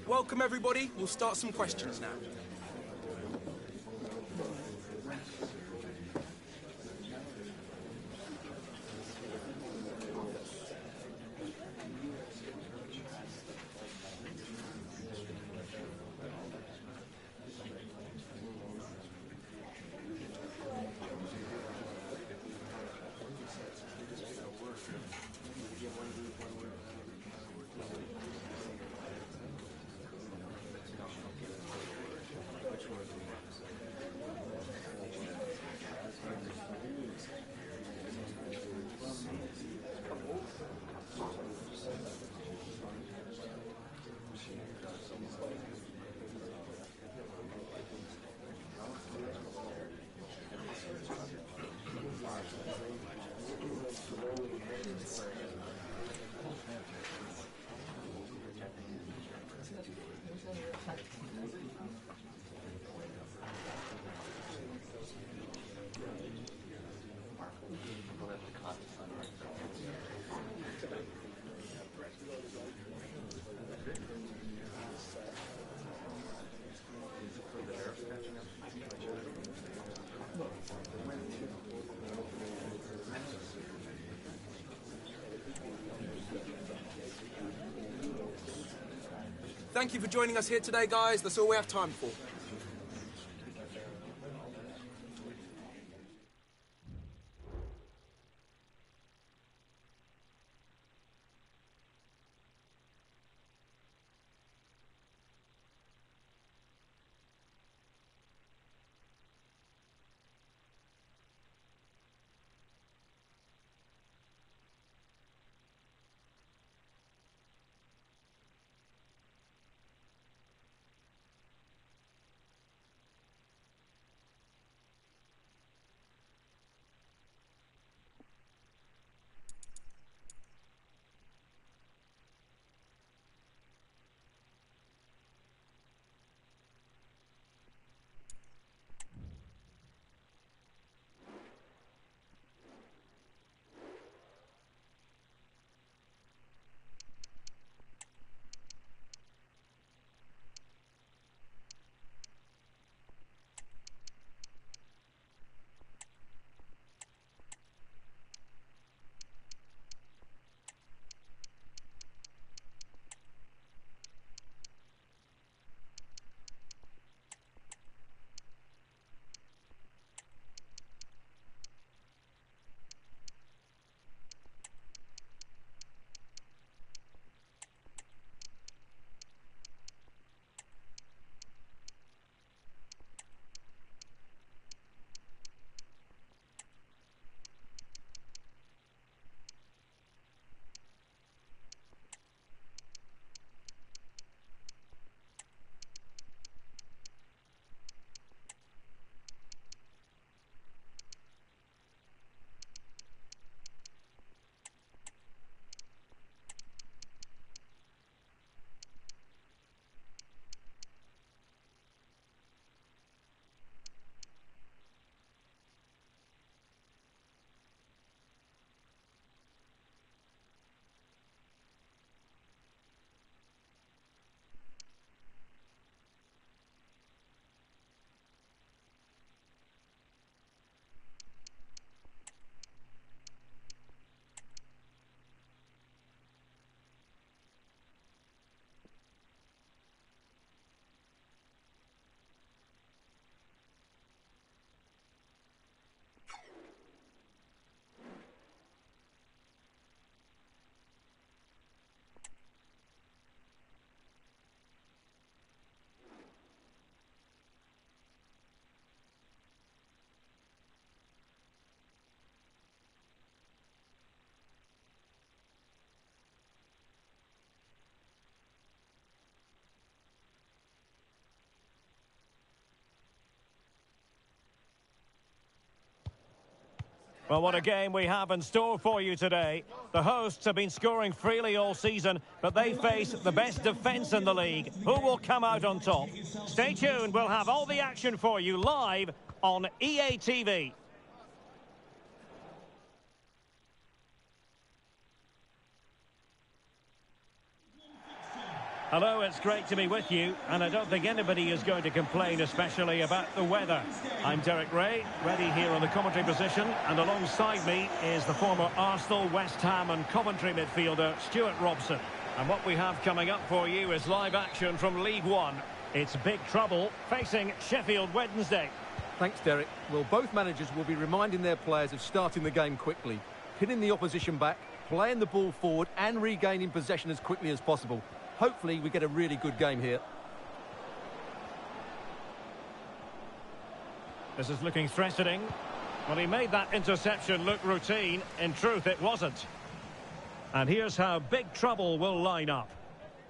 Welcome everybody, we'll start some questions now. Thank you for joining us here today, guys. That's all we have time for. Well, what a game we have in store for you today. The hosts have been scoring freely all season, but they face the best defence in the league. Who will come out on top? Stay tuned. We'll have all the action for you live on EA TV. Hello, it's great to be with you, and I don't think anybody is going to complain, especially about the weather. I'm Derek Ray, ready here on the commentary position, and alongside me is the former Arsenal, West Ham and Coventry midfielder, Stuart Robson. And what we have coming up for you is live action from League One. It's big trouble facing Sheffield Wednesday. Thanks, Derek. Well, both managers will be reminding their players of starting the game quickly, pinning the opposition back, playing the ball forward and regaining possession as quickly as possible. Hopefully we get a really good game here. This is looking threatening. Well, he made that interception look routine. In truth, it wasn't. And here's how big trouble will line up.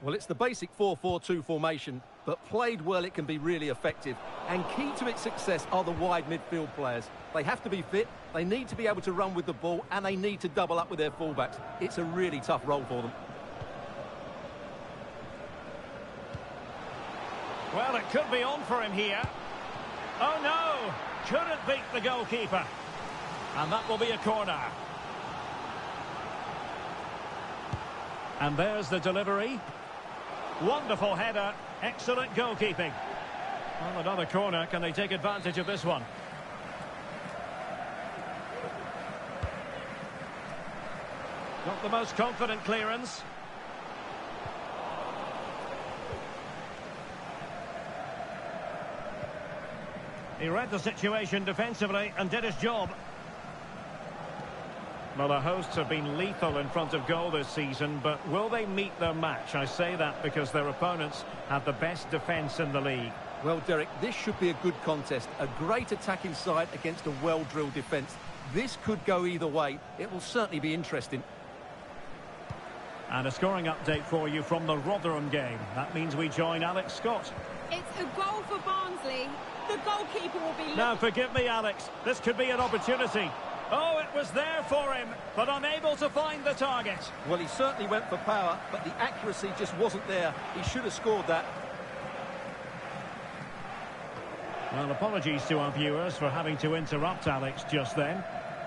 Well, it's the basic 4-4-2 formation, but played well it can be really effective. And key to its success are the wide midfield players. They have to be fit, they need to be able to run with the ball, and they need to double up with their fullbacks. It's a really tough role for them. Well, it could be on for him here. Oh, no! Couldn't beat the goalkeeper. And that will be a corner. And there's the delivery. Wonderful header. Excellent goalkeeping. Well, another corner. Can they take advantage of this one? Not the most confident clearance. He read the situation defensively and did his job. Well, the hosts have been lethal in front of goal this season, but will they meet their match? I say that because their opponents have the best defence in the league. Well, Derek, this should be a good contest. A great attacking side against a well-drilled defence. This could go either way. It will certainly be interesting. And a scoring update for you from the Rotherham game. That means we join Alex Scott. It's a goal for Barnsley. The goalkeeper will be... Now, forgive me, Alex. This could be an opportunity. Oh, it was there for him, but unable to find the target. Well, he certainly went for power, but the accuracy just wasn't there. He should have scored that. Well, apologies to our viewers for having to interrupt Alex just then.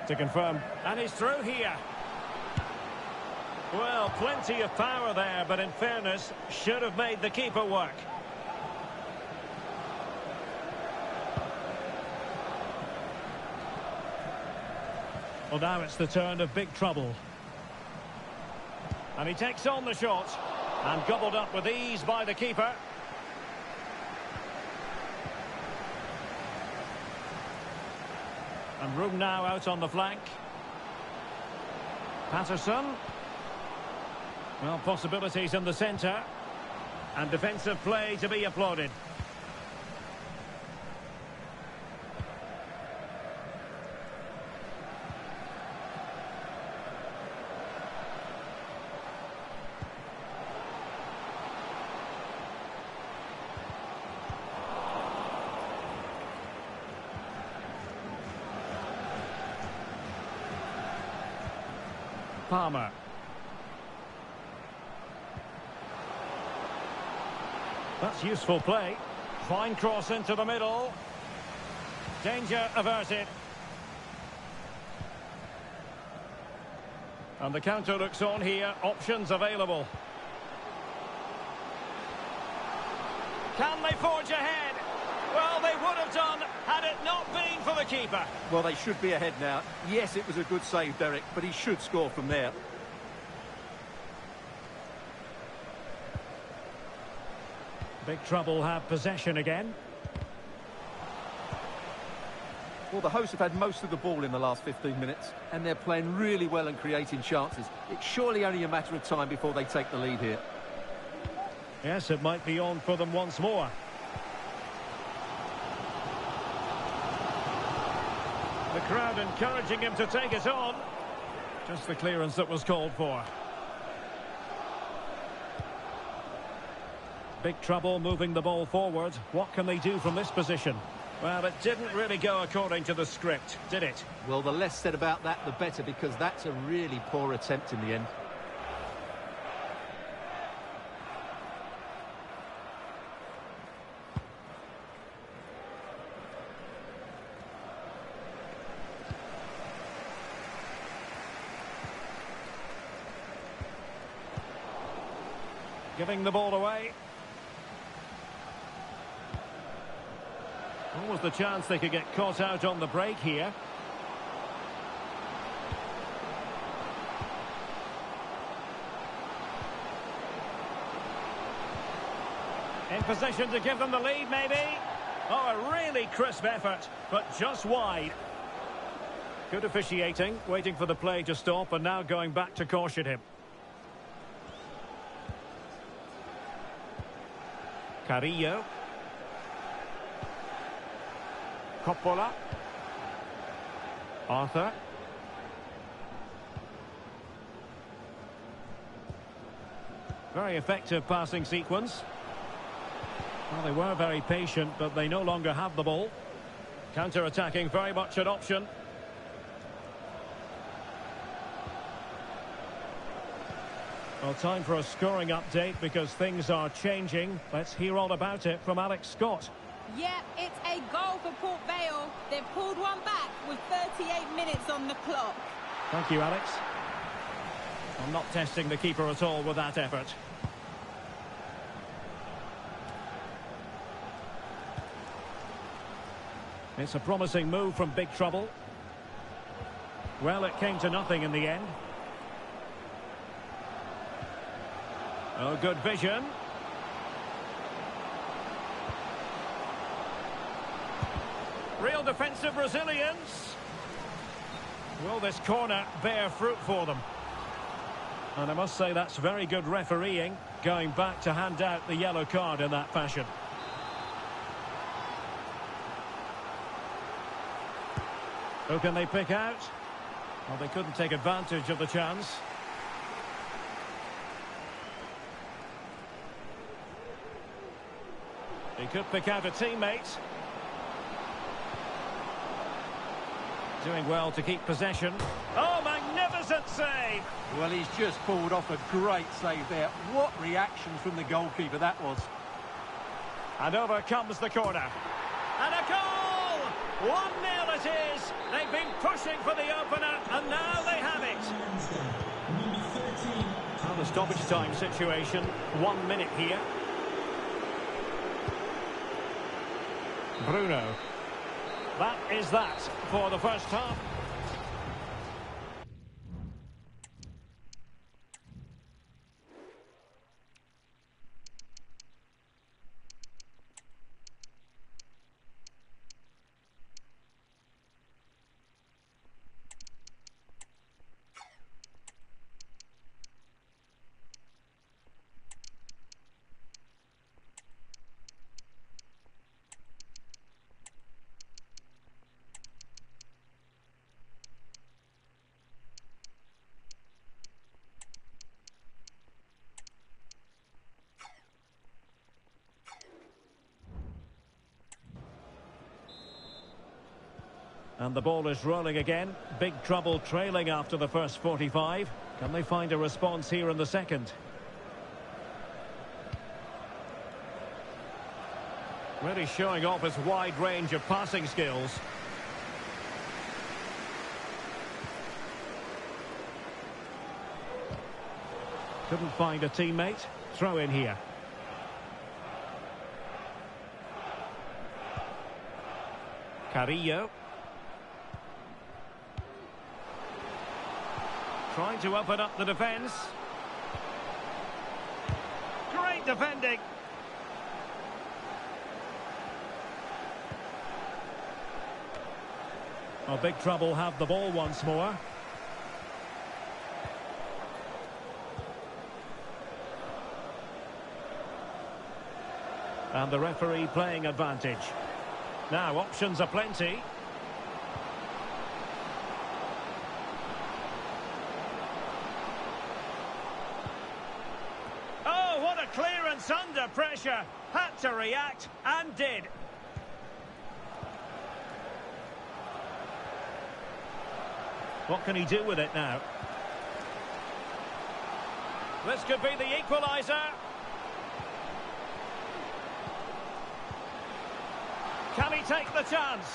To confirm, and he's through here. Well, plenty of power there, but in fairness, should have made the keeper work. Well, now it's the turn of big trouble. And he takes on the shot. And gobbled up with ease by the keeper. And room now out on the flank. Patterson. Well, possibilities in the centre. And defensive play to be applauded. Palmer. That's useful play. Fine cross into the middle. Danger averted. And the counter looks on here. Options available. Can they forge ahead? Well, they would have done had it not been for the keeper. Well, they should be ahead now. Yes, it was a good save, Derek, but he should score from there. Big trouble have possession again. Well, the hosts have had most of the ball in the last 15 minutes, and they're playing really well and creating chances. It's surely only a matter of time before they take the lead here. Yes, it might be on for them once more. The crowd encouraging him to take it on. Just the clearance that was called for. Big trouble moving the ball forward. What can they do from this position? Well, it didn't really go according to the script, did it? Well, the less said about that, the better, because that's a really poor attempt in the end. Giving the ball away. What was the chance they could get caught out on the break here? In position to give them the lead, maybe. Oh, a really crisp effort, but just wide. Good officiating, waiting for the play to stop, and now going back to caution him. Carrillo. Coppola. Arthur. Very effective passing sequence. Well, they were very patient, but they no longer have the ball. Counter-attacking, very much an option. Well, time for a scoring update because things are changing. Let's hear all about it from Alex Scott. Yep, it's a goal for Port Vale. They've pulled one back with 38 minutes on the clock. Thank you, Alex. I'm not testing the keeper at all with that effort. It's a promising move from big trouble. Well, it came to nothing in the end. Oh, good vision. Real defensive resilience. Will this corner bear fruit for them? And I must say that's very good refereeing, going back to hand out the yellow card in that fashion. Who can they pick out? Well, they couldn't take advantage of the chance. He could pick out a teammate. Doing well to keep possession. Oh, magnificent save! Well, he's just pulled off a great save there. What reaction from the goalkeeper that was. And over comes the corner. And a goal! 1-0 it is. They've been pushing for the opener, and now they have it. Well, the stoppage time situation. 1 minute here. Bruno. That is that for the first half. And the ball is rolling again. Big trouble trailing after the first 45. Can they find a response here in the second? Really showing off his wide range of passing skills. Couldn't find a teammate. Throw in here. Carrillo. Trying to open up the defence. Great defending. Well, big trouble have the ball once more. And the referee playing advantage. Now, options are plenty. Clearance under pressure, had to react and did. What can he do with it now? This could be the equaliser. Can he take the chance?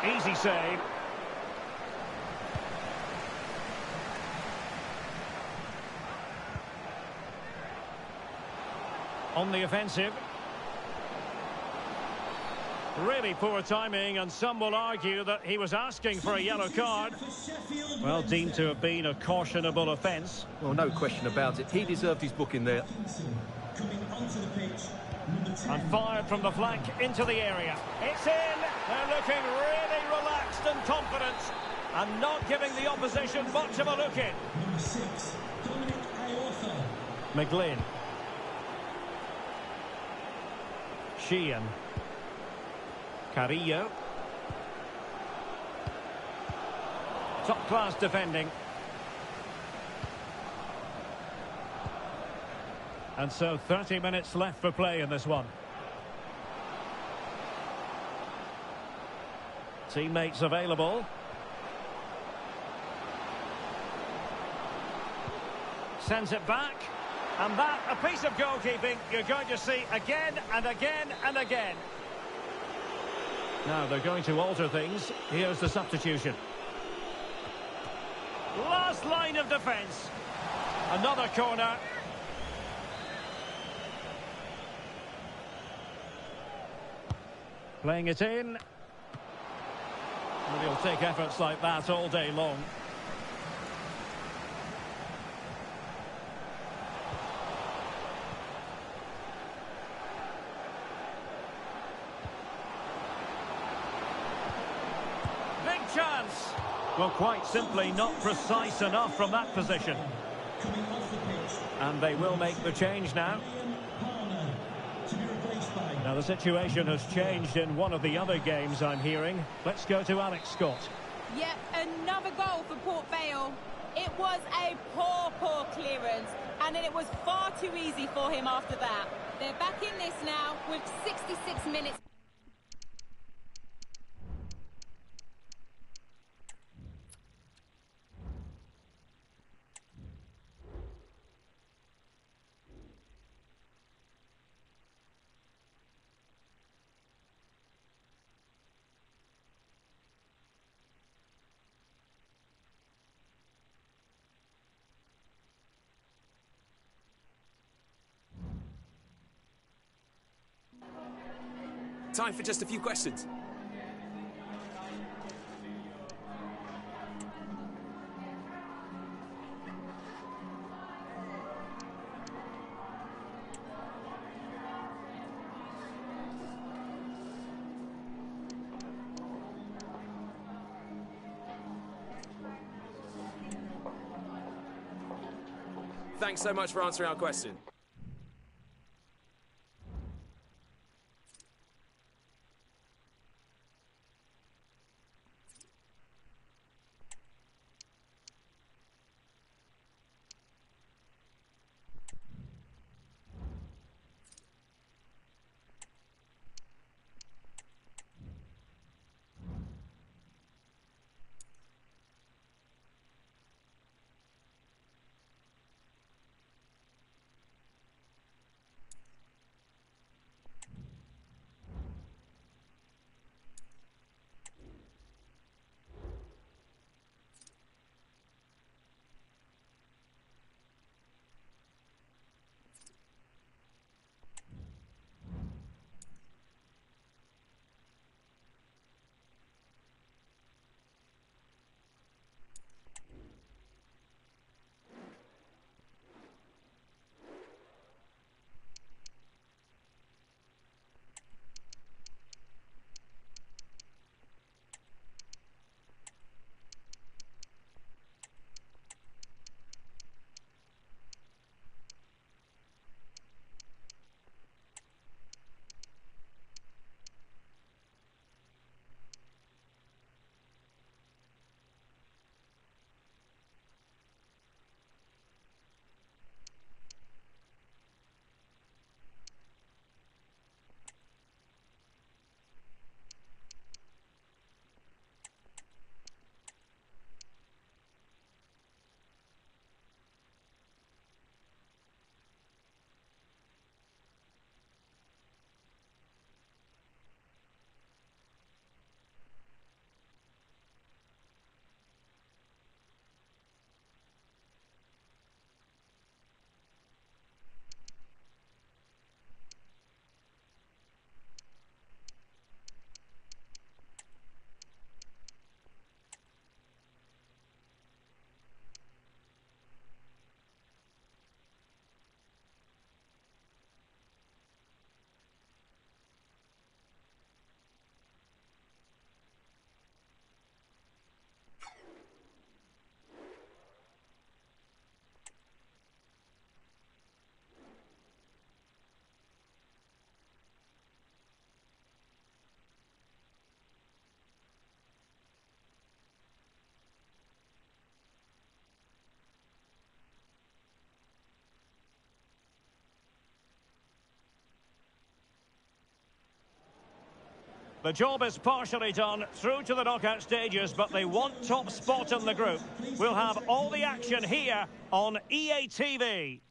Easy save. On the offensive. Really poor timing, and some will argue that he was asking for a yellow card. Well, deemed to have been a cautionable offence. Well, no question about it. He deserved his booking there. And fired from the flank into the area. It's in! They're looking really relaxed and confident, and not giving the opposition much of a look in. McGlynn. Sheehan. Carrillo. Top-class defending. And so 30 minutes left for play in this one. Teammates available. Sends it back. And that, a piece of goalkeeping you're going to see again and again and again. Now they're going to alter things. Here's the substitution. Last line of defence. Another corner. Playing it in. And he'll take efforts like that all day long. Big chance. Well, quite simply not precise enough from that position. And they will make the change now. Now the situation has changed in one of the other games I'm hearing. Let's go to Alex Scott. Yep, another goal for Port Vale. It was a poor clearance, and it was far too easy for him after that. They're back in this now with 66 minutes. Time for just a few questions. Thanks so much for answering our question. The job is partially done, through to the knockout stages, but they want top spot in the group. We'll have all the action here on EA TV.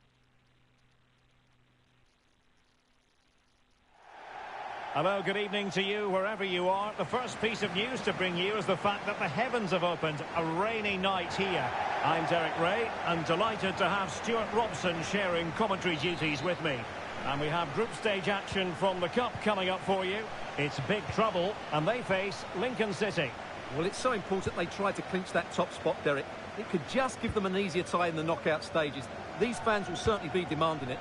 Hello, good evening to you wherever you are. The first piece of news to bring you is the fact that the heavens have opened. A rainy night here. I'm Derek Ray and delighted to have Stuart Robson sharing commentary duties with me. And we have group stage action from the Cup coming up for you. It's big trouble and they face Lincoln City. Well, it's so important they try to clinch that top spot, Derek. It could just give them an easier tie in the knockout stages. These fans will certainly be demanding it.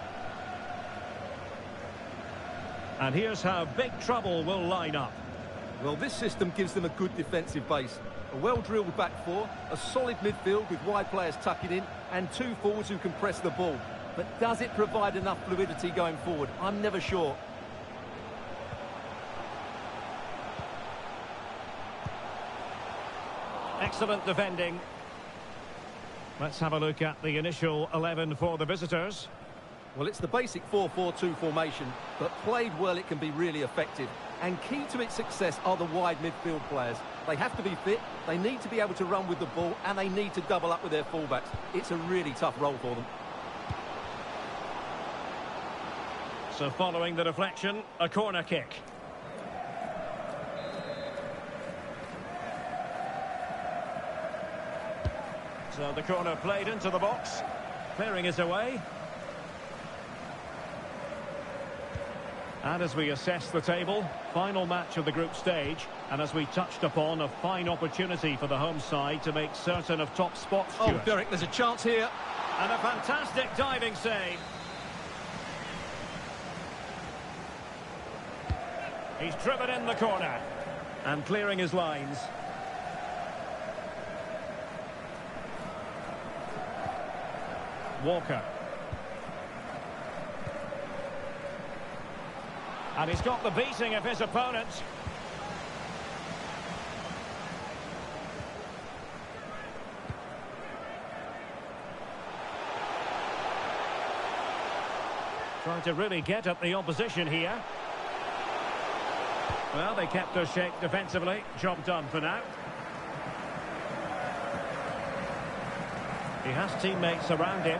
And here's how big trouble will line up. Well, this system gives them a good defensive base. A well-drilled back four, a solid midfield with wide players tucking in, and two forwards who can press the ball. But does it provide enough fluidity going forward? I'm never sure. Excellent defending. Let's have a look at the initial 11 for the visitors. Well, it's the basic 4-4-2 formation, but played well it can be really effective. And key to its success are the wide midfield players. They have to be fit, they need to be able to run with the ball, and they need to double up with their fullbacks. It's a really tough role for them. So following the deflection, a corner kick. So the corner played into the box. Clearing is away. And as we assess the table, final match of the group stage, and as we touched upon, a fine opportunity for the home side to make certain of top spots. Oh, Derek, there's a chance here. And a fantastic diving save. He's driven in the corner and clearing his lines. Walker. And he's got the beating of his opponent. Trying to really get at the opposition here. Well, they kept their shape defensively. Job done for now. He has teammates around him.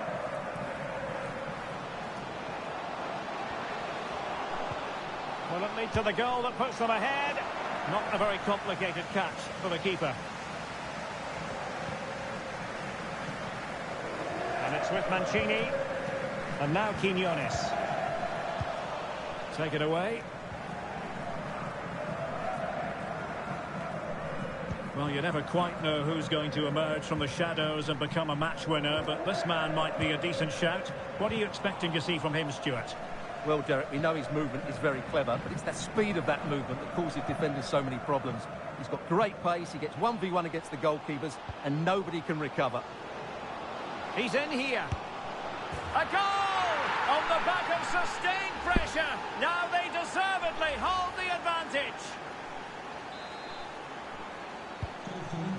Will it lead to the goal that puts them ahead? Not a very complicated catch for the keeper. And it's with Mancini. And now Quinones. Take it away. Well, you never quite know who's going to emerge from the shadows and become a match winner, but this man might be a decent shout. What are you expecting to see from him, Stuart? Well, Derek, we know his movement is very clever, but it's that speed of that movement that causes defenders so many problems. He's got great pace, he gets 1v1 against the goalkeepers, and nobody can recover. He's in here. A goal! On the back of sustained pressure. Now they deservedly hold the advantage.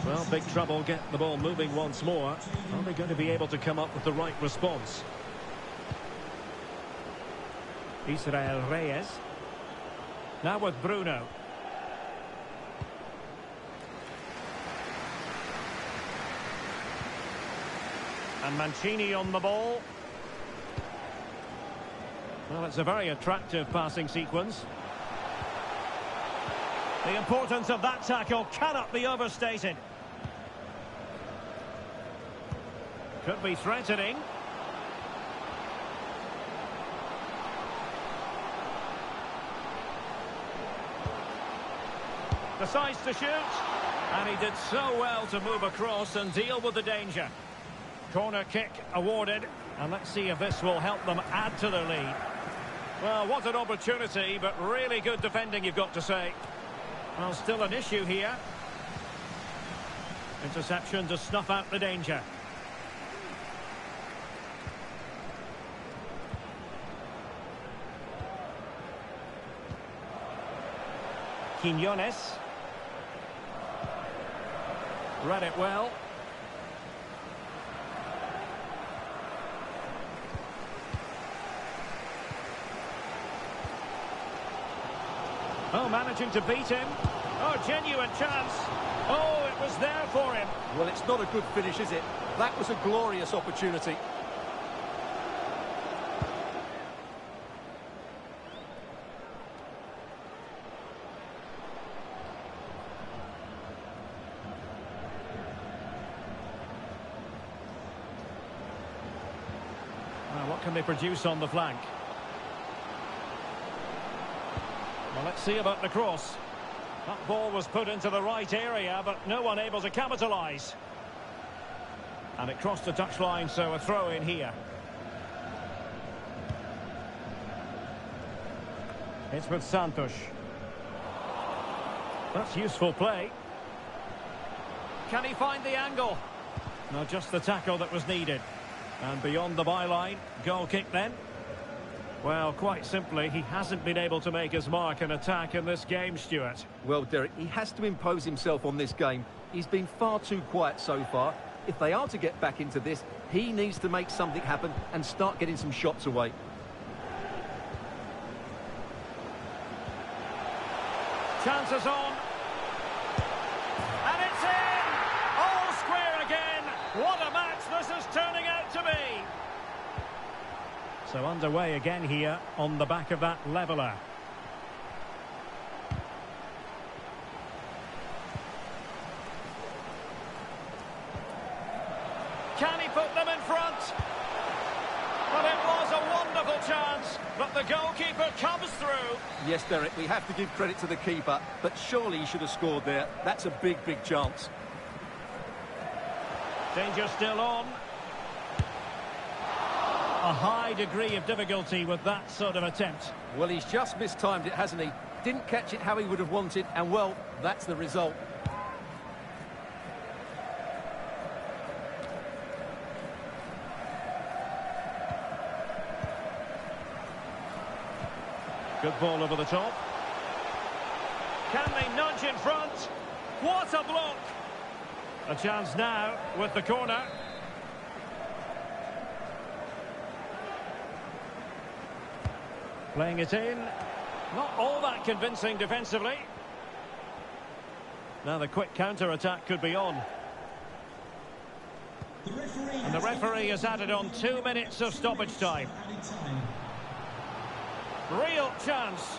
Well, big trouble, get the ball moving once more. Are they going to be able to come up with the right response? Israel Reyes. Now with Bruno. And Mancini on the ball. Well, it's a very attractive passing sequence. The importance of that tackle cannot be overstated. Could be threatening. Decides to shoot. And he did so well to move across and deal with the danger. Corner kick awarded. And let's see if this will help them add to their lead. Well, what an opportunity, but really good defending, you've got to say. Well, still an issue here. Interception to snuff out the danger. Quinones. Read it well. Oh, managing to beat him. Oh, genuine chance. Oh, it was there for him. Well, it's not a good finish, is it? That was a glorious opportunity. Well, what can they produce on the flank? Well, let's see about the cross. That ball was put into the right area, but no one able to capitalise. And it crossed the touchline, so a throw in here. It's with Santos. That's useful play. Can he find the angle? No, just the tackle that was needed. And beyond the byline, goal kick then. Well, quite simply, he hasn't been able to make his mark and attack in this game, Stuart. Well, Derek, he has to impose himself on this game. He's been far too quiet so far. If they are to get back into this, he needs to make something happen and start getting some shots away. Chances on. And it's in! All square again! What a match this is turning out to be! So underway again here on the back of that leveller. Can he put them in front? Well, it was a wonderful chance, but the goalkeeper comes through. Yes, Derek, we have to give credit to the keeper, but surely he should have scored there. That's a big, big chance. Danger still on. A high degree of difficulty with that sort of attempt. Well, he's just mistimed it, hasn't he? Didn't catch it how he would have wanted, and well, that's the result. Good ball over the top. Can they nudge in front? What a block! A chance now with the corner. Playing it in. Not all that convincing defensively. Now the quick counter-attack could be on. And the referee has added on 2 minutes of stoppage time. Real chance.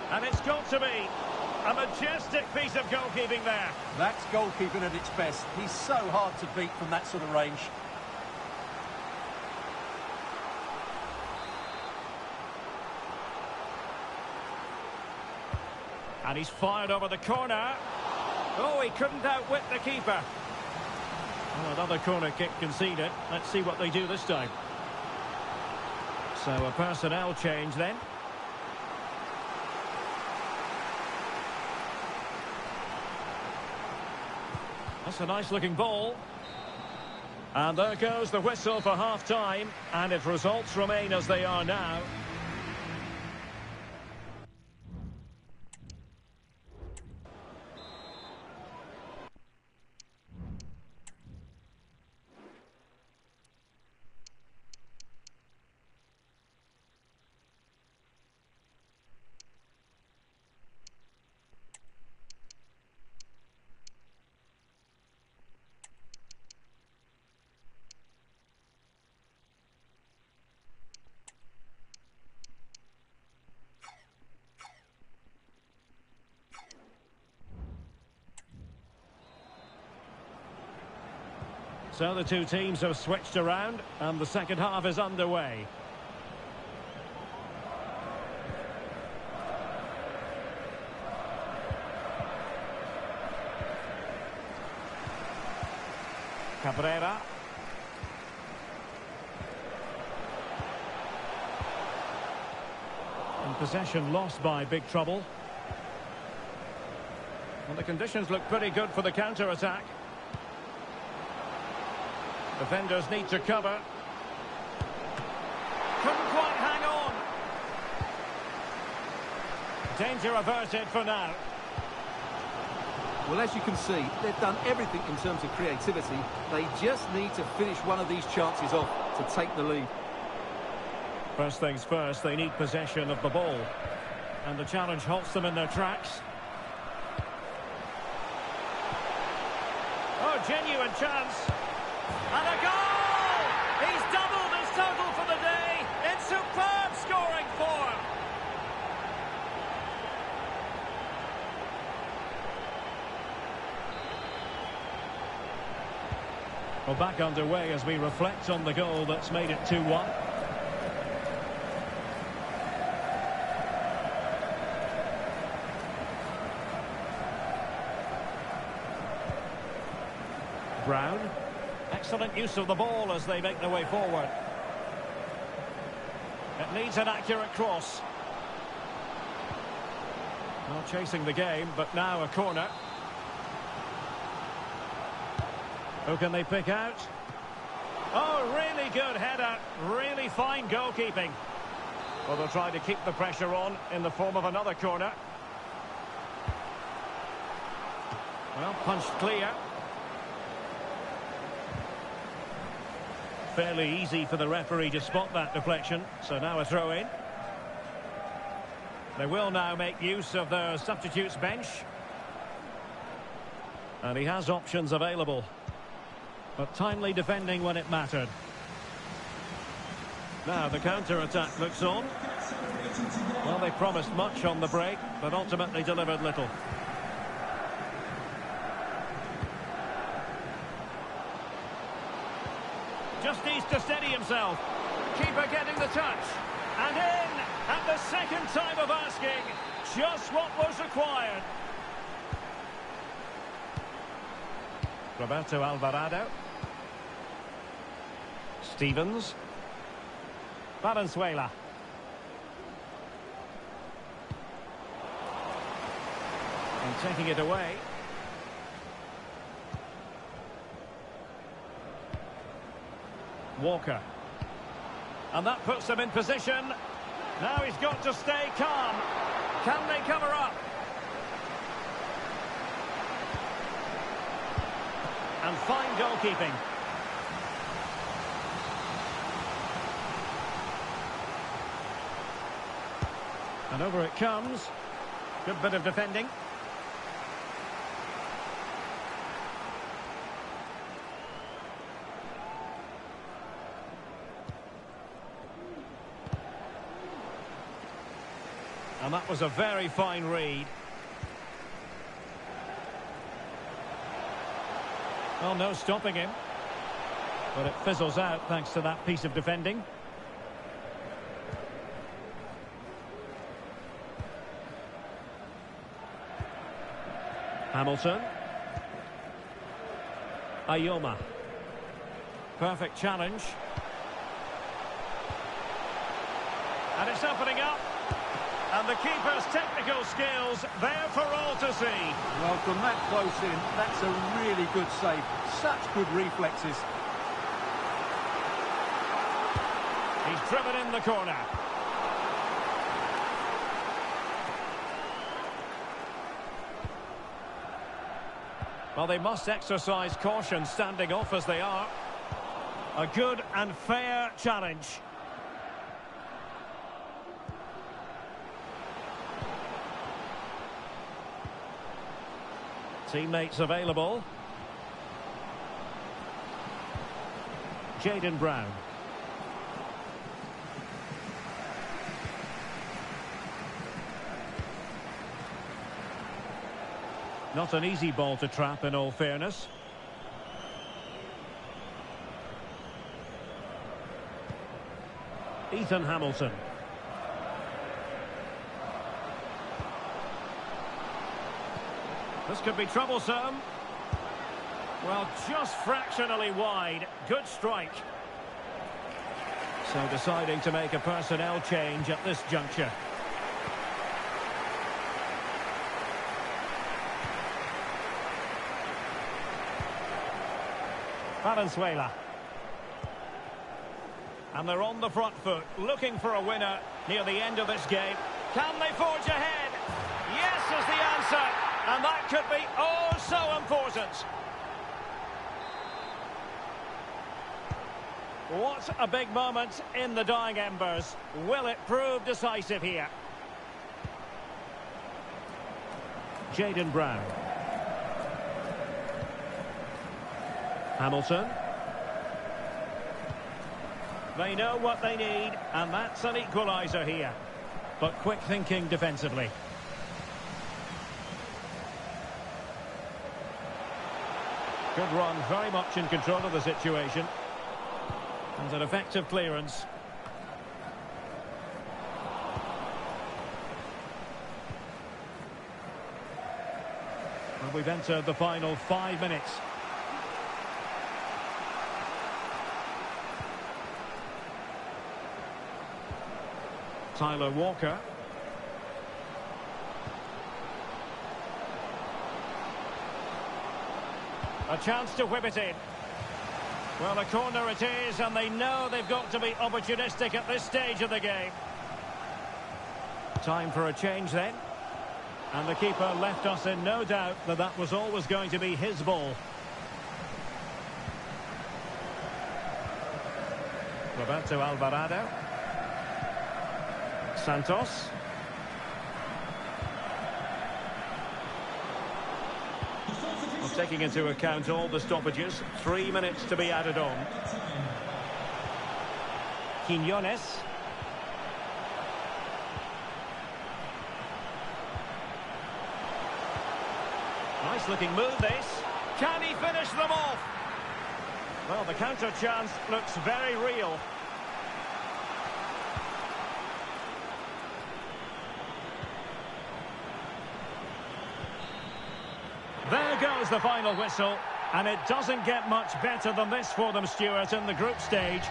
And it's got to be a majestic piece of goalkeeping there. That's goalkeeping at its best. He's so hard to beat from that sort of range. And he's fired over the corner. Oh, he couldn't outwit the keeper. Well, another corner kick conceded. Let's see what they do this time. So a personnel change then. That's a nice looking ball. And there goes the whistle for half-time. And if results remain as they are now, so the two teams have switched around and the second half is underway. Cabrera. And possession lost by big trouble. Well, the conditions look pretty good for the counter-attack. Defenders need to cover. Couldn't quite hang on. Danger averted for now. Well, as you can see, they've done everything in terms of creativity. They just need to finish one of these chances off to take the lead. First things first, they need possession of the ball. And the challenge halts them in their tracks. Oh, genuine chance. And a goal! He's doubled his total for the day in superb scoring form. Well, back underway as we reflect on the goal that's made it 2-1. Brown. Excellent use of the ball as they make their way forward. It needs an accurate cross. Well, chasing the game, but now a corner. Who can they pick out? Oh, really good header. Really fine goalkeeping. Well, they'll try to keep the pressure on in the form of another corner. Well, punched clear. Fairly easy for the referee to spot that deflection. So now a throw in. They will now make use of their substitutes bench. And he has options available. But timely defending when it mattered. Now the counter-attack looks on. Well, they promised much on the break, but ultimately delivered little. Just needs to steady himself. Keeper getting the touch. And in at the second time of asking. Just what was required. Roberto Alvarado. Stevens. Valenzuela. And taking it away. Walker. And that puts them in position. Now he's got to stay calm. Can they cover up? And fine goalkeeping. And over it comes. Good bit of defending. And that was a very fine read. Well, no stopping him. But it fizzles out thanks to that piece of defending. Hamilton. Ayoma. Perfect challenge. And it's opening up. And the keeper's technical skills there for all to see. Well, from that close in, that's a really good save. Such good reflexes. He's driven in the corner. Well, they must exercise caution standing off as they are. A good and fair challenge. Teammates available. Jayden Brown. Not an easy ball to trap, in all fairness. Ethan Hamilton. This could be troublesome. Well, just fractionally wide. Good strike. So deciding to make a personnel change at this juncture. Valenzuela. And they're on the front foot, looking for a winner near the end of this game. Can they forge ahead? Yes is the answer. And that could be oh so important. What a big moment in the dying embers. Will it prove decisive here? Jayden Brown. Hamilton. They know what they need, and that's an equaliser here. But quick thinking defensively. Good run, very much in control of the situation. And an effective clearance. And we've entered the final 5 minutes. Tyler Walker. A chance to whip it in. Well, a corner it is, and they know they've got to be opportunistic at this stage of the game. Time for a change then. And the keeper left us in no doubt that that was always going to be his ball. Roberto Alvarado. Santos. Well, taking into account all the stoppages, 3 minutes to be added on. Quiñones. Nice looking move this. Can he finish them off? Well, the counter chance looks very real. There goes the final whistle, and it doesn't get much better than this for them, Stuart, in the group stage.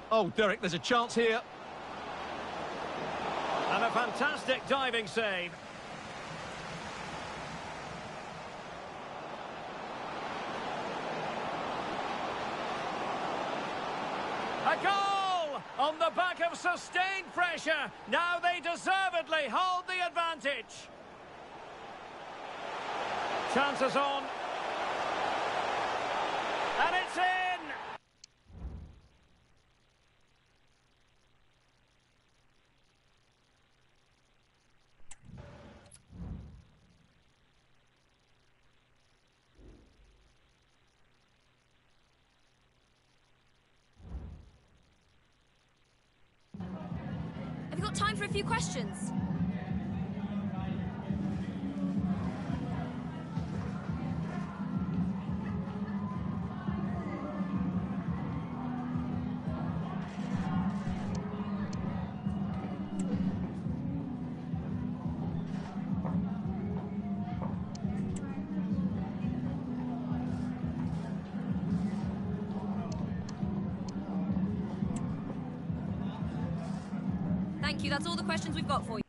Oh, Derek, there's a chance here. And a fantastic diving save. A goal on the back of sustained pressure. Now they deservedly hold the advantage. Chances on. And it's in. Have you got time for a few questions? Thank you, that's all the questions we've got for you.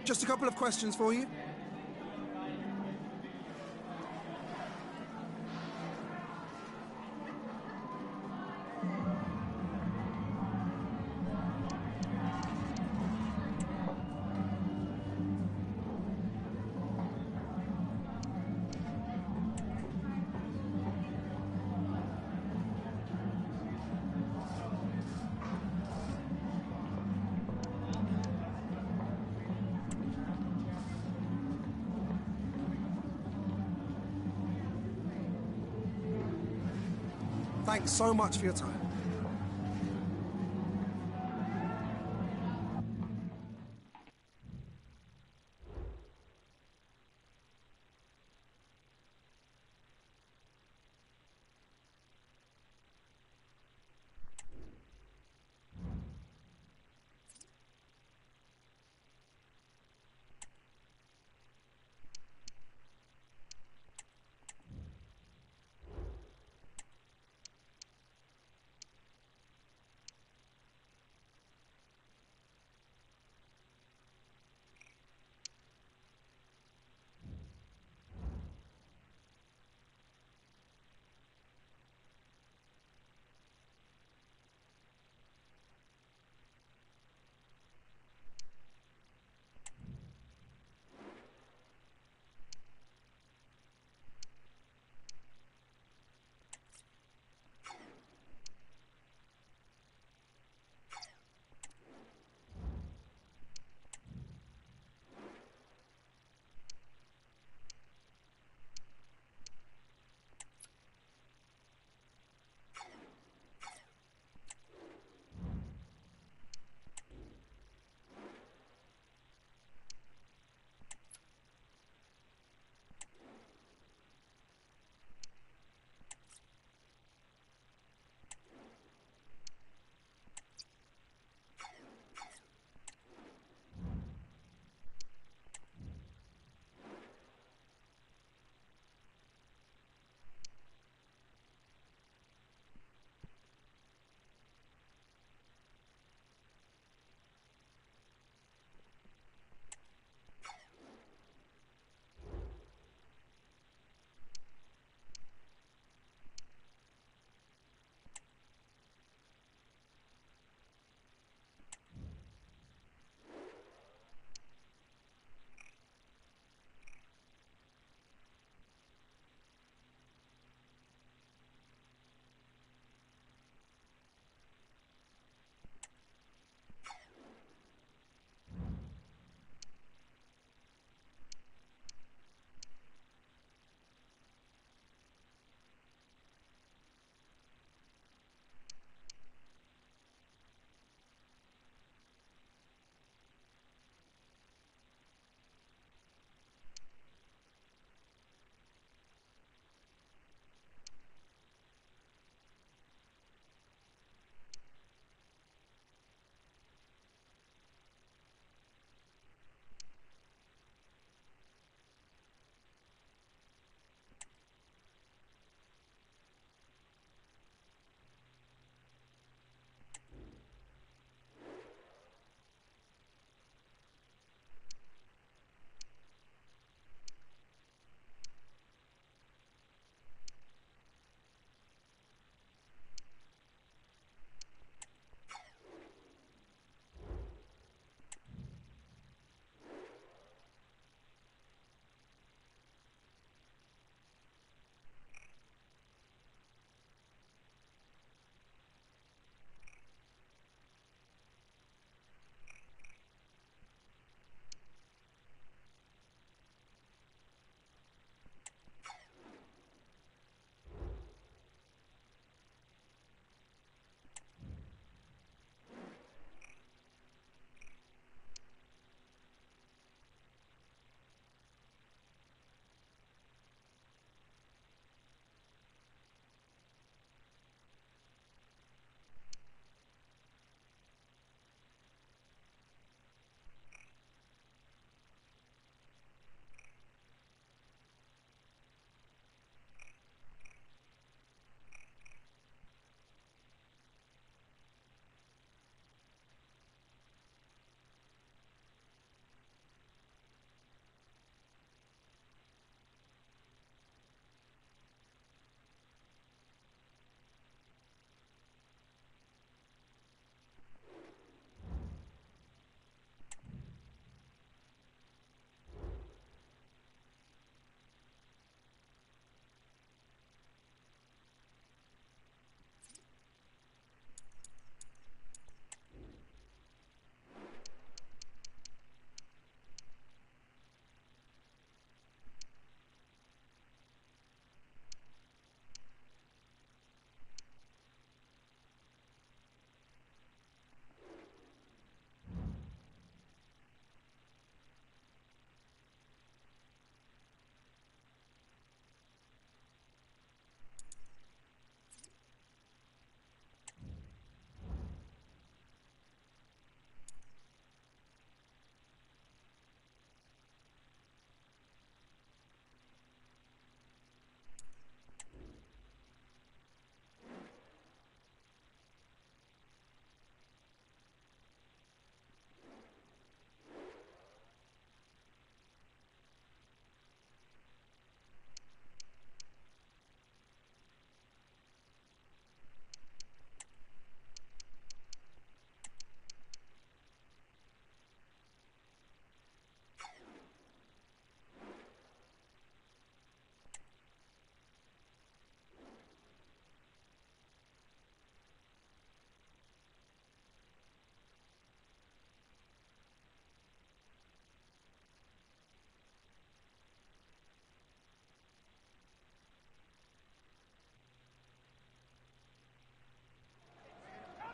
Just a couple of questions for you. Thanks so much for your time.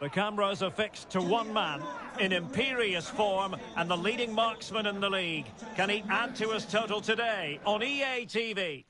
The cameras are fixed to one man in imperious form and the leading marksman in the league. Can he add to his total today on EA TV?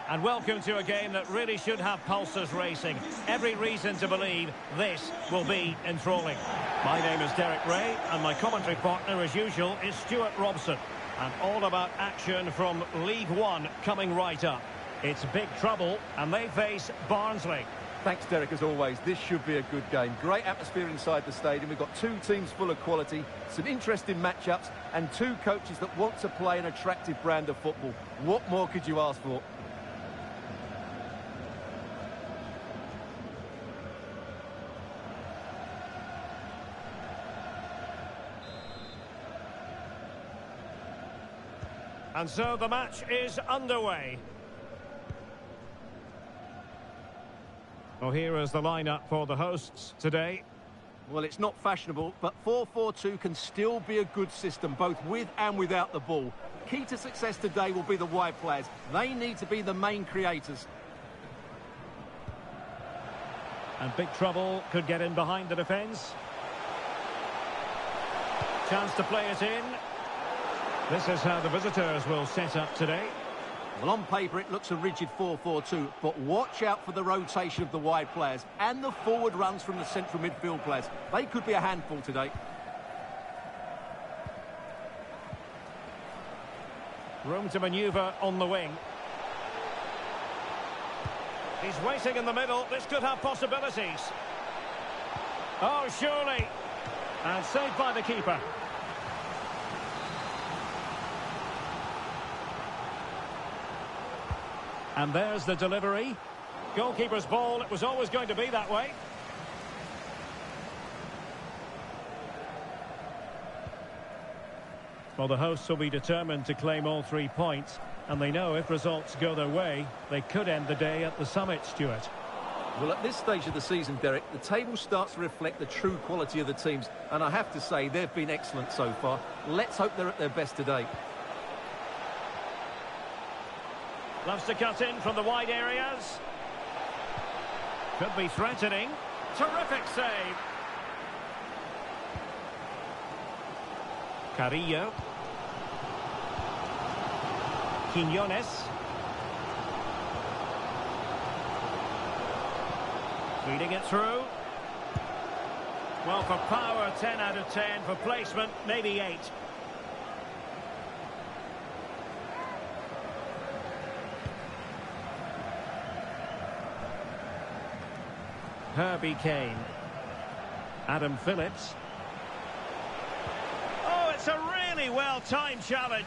And welcome to a game that really should have pulses racing. Every reason to believe this will be enthralling. My name is Derek Ray, and my commentary partner, as usual, is Stuart Robson. And all about action from League One coming right up. It's big trouble, and they face Barnsley. Thanks, Derek, as always. This should be a good game. Great atmosphere inside the stadium. We've got two teams full of quality, some interesting matchups, and two coaches that want to play an attractive brand of football. What more could you ask for? And so the match is underway. Well, here is the lineup for the hosts today. Well, it's not fashionable, but 4-4-2 can still be a good system, both with and without the ball. Key to success today will be the wide players. They need to be the main creators. And big trouble could get in behind the defence. Chance to play it in. This is how the visitors will set up today. Well, on paper, it looks a rigid 4-4-2, but watch out for the rotation of the wide players and the forward runs from the central midfield players. They could be a handful today. Room to manoeuvre on the wing. He's waiting in the middle. This could have possibilities. Oh, surely. And saved by the keeper. And there's the delivery. Goalkeeper's ball. It was always going to be that way. Well, the hosts will be determined to claim all 3 points. And they know if results go their way, they could end the day at the summit, Stuart. Well, at this stage of the season, Derek, the table starts to reflect the true quality of the teams. And I have to say, they've been excellent so far. Let's hope they're at their best today. Loves to cut in from the wide areas. Could be threatening. Terrific save. Carrillo. Quiñones. Feeding it through. Well, for power, 10 out of 10. For placement, maybe 8. Herbie Kane. Adam Phillips. Oh, it's a really well-timed challenge.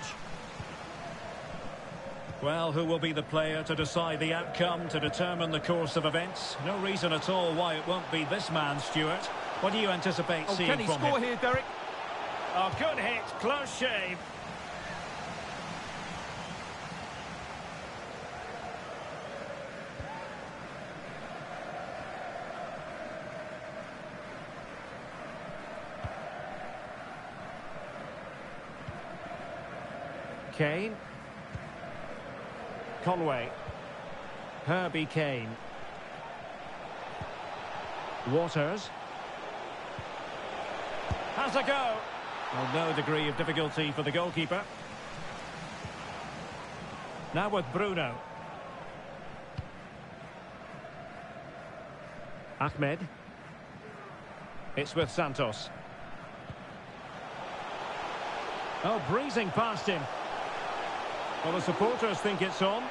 Well, who will be the player to decide the outcome, to determine the course of events? No reason at all why it won't be this man, Stuart. What do you anticipate seeing from him? Can he score here, Derek? Oh, good hit. Close shave. Kane. Conway. Herbie Kane. Waters. Has a go. Well, no degree of difficulty for the goalkeeper. Now with Bruno. Ahmed. It's with Santos. Oh, breezing past him. Well, the supporters think it's on. It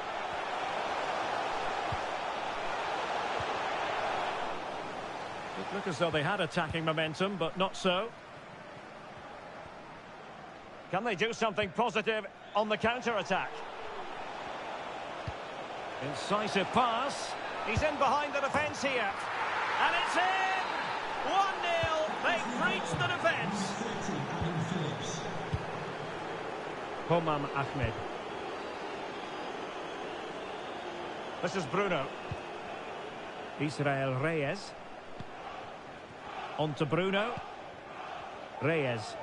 looked as though they had attacking momentum, but not so. Can they do something positive on the counter-attack? Incisive pass. He's in behind the defence here. And it's in! 1-0. They've breached the defence. Homam Ahmed. This is Bruno. Israel Reyes. On to Bruno. Reyes.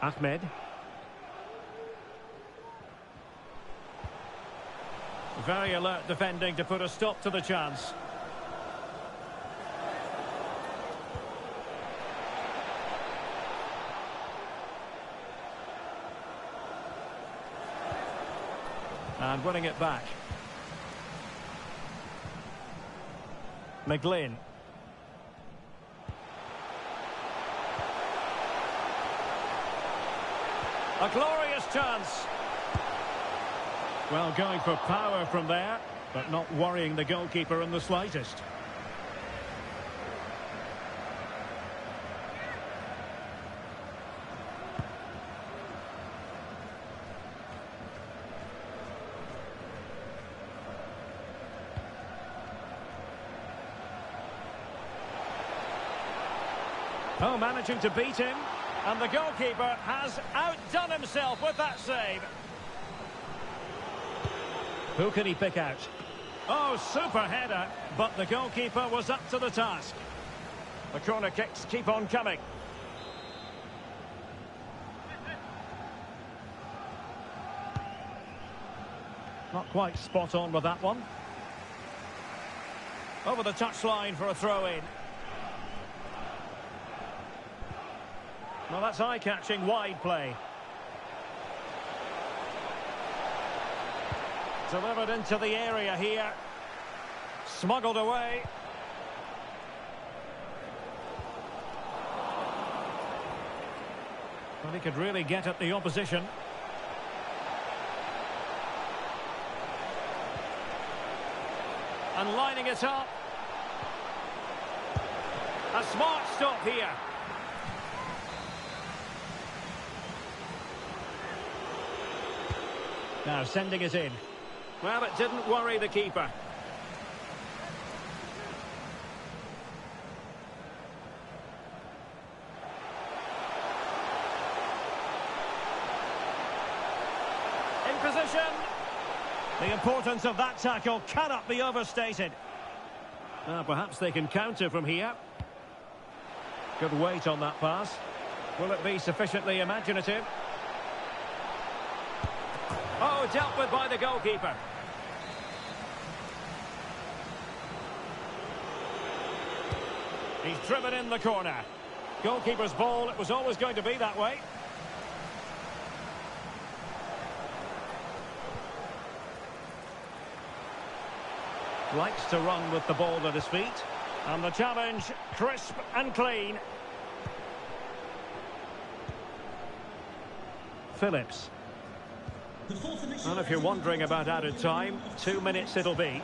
Ahmed. Very alert defending to put a stop to the chance. And winning it back. McGlynn. A glorious chance. Well, going for power from there, but not worrying the goalkeeper in the slightest. Oh, managing to beat him. And the goalkeeper has outdone himself with that save. Who can he pick out? Oh, super header, but the goalkeeper was up to the task. The corner kicks keep on coming. Not quite spot on with that one. Over the touchline for a throw-in. Well, that's eye-catching wide play. Delivered into the area here. Smuggled away. Well, he could really get at the opposition. And lining it up. A smart stop here. Now sending it in. Well, it didn't worry the keeper. In position. The importance of that tackle cannot be overstated. Now, perhaps they can counter from here. Good weight on that pass. Will it be sufficiently imaginative? Oh, dealt with by the goalkeeper. He's driven in the corner. Goalkeeper's ball, it was always going to be that way. Likes to run with the ball at his feet. And the challenge, crisp and clean. Phillips. Well, if you're wondering about added time, 2 minutes it'll be.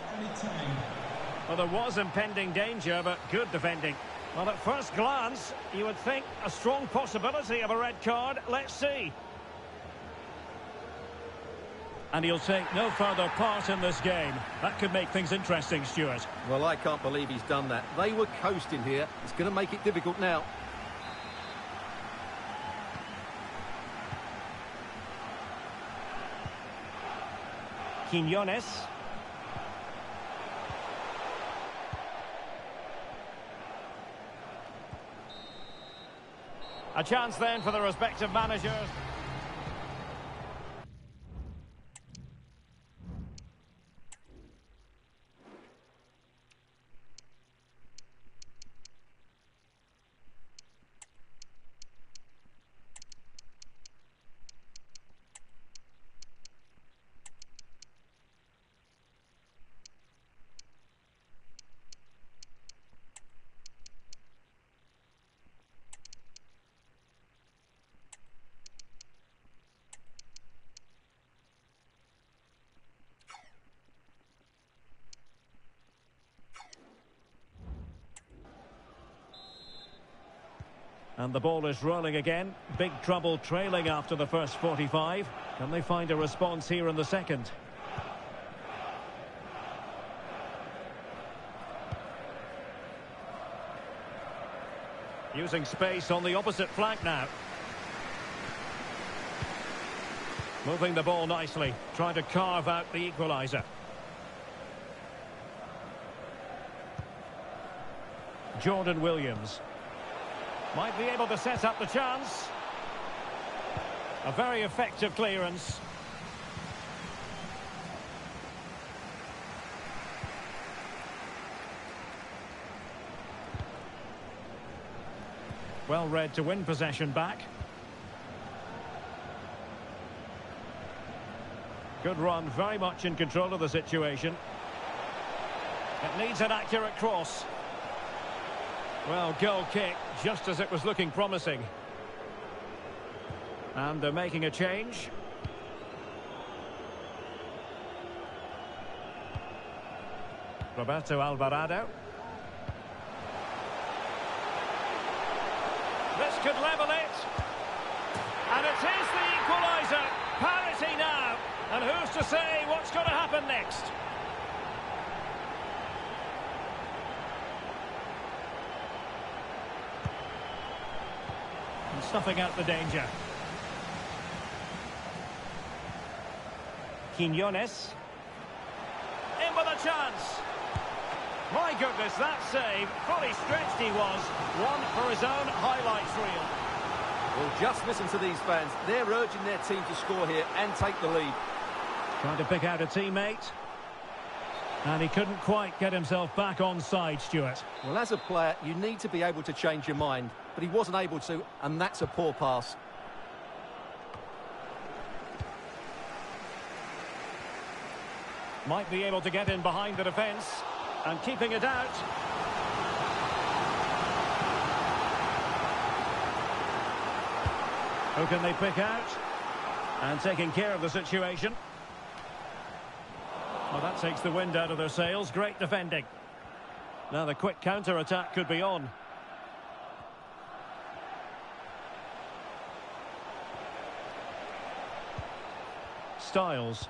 Well, there was impending danger, but good defending. Well, at first glance, you would think a strong possibility of a red card. Let's see. And he'll take no further part in this game. That could make things interesting, Stuart. Well, I can't believe he's done that. They were coasting here. It's going to make it difficult now. Quinones. A chance then for the respective managers. And the ball is rolling again. Big trouble trailing after the first 45. Can they find a response here in the second? Using space on the opposite flank now. Moving the ball nicely. Trying to carve out the equaliser. Jordan Williams. Might be able to set up the chance. A very effective clearance. Well read to win possession back. Good run, very much in control of the situation. It needs an accurate cross. Well, goal kick, just as it was looking promising. And they're making a change. Roberto Alvarado. This could level it. And it is the equaliser. Parity now. And who's to say what's going to happen next? And snuffing out the danger. Quinones. In with a chance. My goodness, that save. Fully stretched he was. One for his own highlights reel. Well, just listen to these fans. They're urging their team to score here and take the lead. Trying to pick out a teammate. And he couldn't quite get himself back on side, Stuart. Well, as a player, you need to be able to change your mind. But he wasn't able to, and that's a poor pass. Might be able to get in behind the defence. And keeping it out. Who can they pick out? And taking care of the situation. Well, that takes the wind out of their sails. Great defending. Now the quick counter-attack could be on. Styles.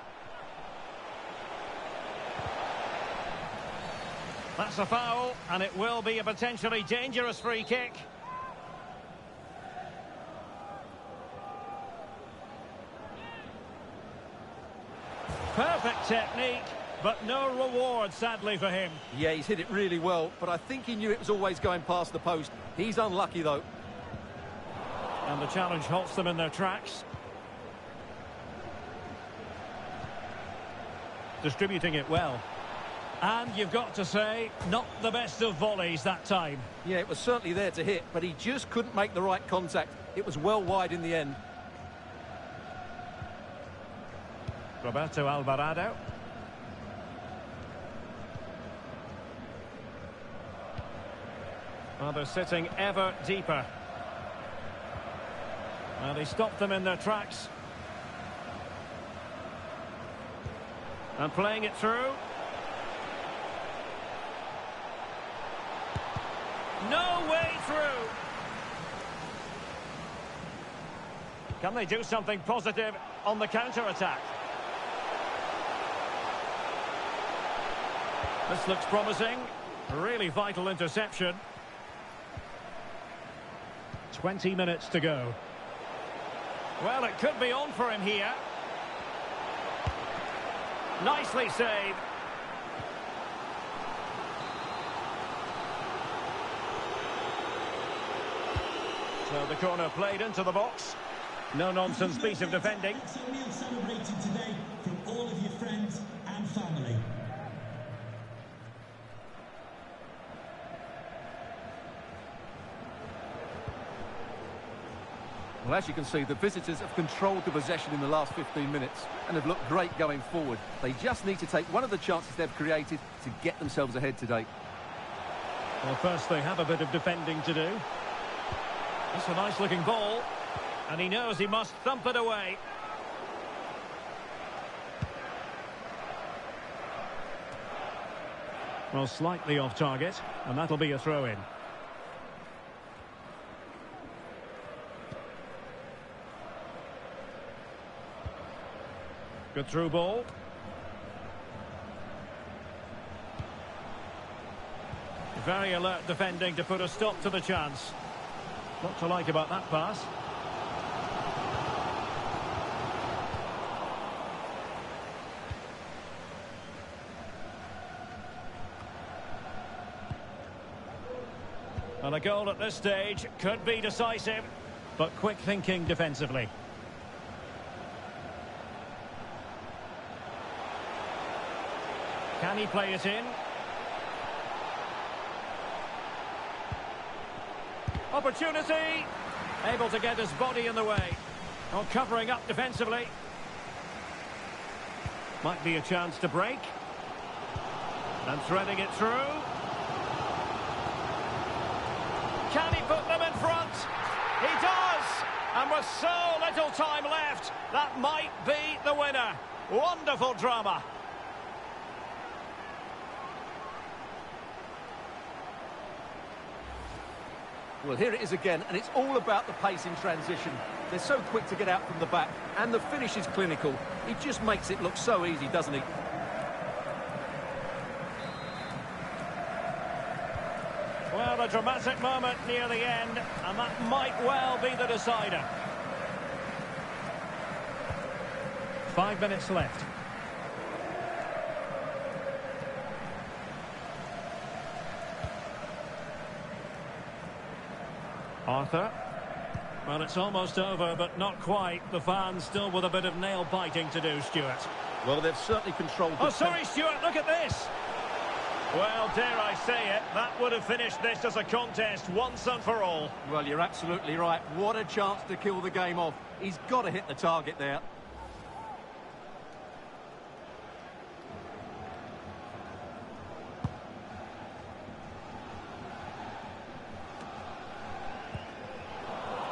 That's a foul, and it will be a potentially dangerous free kick. Perfect technique, but no reward, sadly, for him. Yeah, he's hit it really well, but I think he knew it was always going past the post. He's unlucky, though. And the challenge halts them in their tracks. Distributing it well. And you've got to say, not the best of volleys that time. Yeah, it was certainly there to hit, but he just couldn't make the right contact. It was well wide in the end. Roberto Alvarado. Well, they're sitting ever deeper. Well, he stopped them in their tracks. And playing it through. No way through. Can they do something positive on the counter-attack? This looks promising. A really vital interception. 20 minutes to go. Well, it could be on for him here. Nicely saved. So the corner played into the box. No-nonsense piece of defending. Let's meal celebrated today from all of your friends and family. Well, as you can see, the visitors have controlled the possession in the last 15 minutes and have looked great going forward. They just need to take one of the chances they've created to get themselves ahead today. Well, first they have a bit of defending to do. It's a nice-looking ball, and he knows he must thump it away. Well, slightly off target, and that'll be a throw-in. Good through ball. Very alert defending to put a stop to the chance. What to like about that pass? And a goal at this stage could be decisive, but quick thinking defensively. Can he play it in? Opportunity. Able to get his body in the way. Not covering up defensively. Might be a chance to break. And threading it through. Can he put them in front? He does! And with so little time left, that might be the winner. Wonderful drama. Well, here it is again, and it's all about the pace in transition. They're so quick to get out from the back, and the finish is clinical. He just makes it look so easy, doesn't he? Well, a dramatic moment near the end, and that might well be the decider. 5 minutes left. Arthur. Well, it's almost over, but not quite. The fans still with a bit of nail-biting to do, Stuart. Well, they've certainly controlled the... Oh, sorry, Stuart, look at this! Well, dare I say it, that would have finished this as a contest once and for all. Well, you're absolutely right. What a chance to kill the game off. He's got to hit the target there.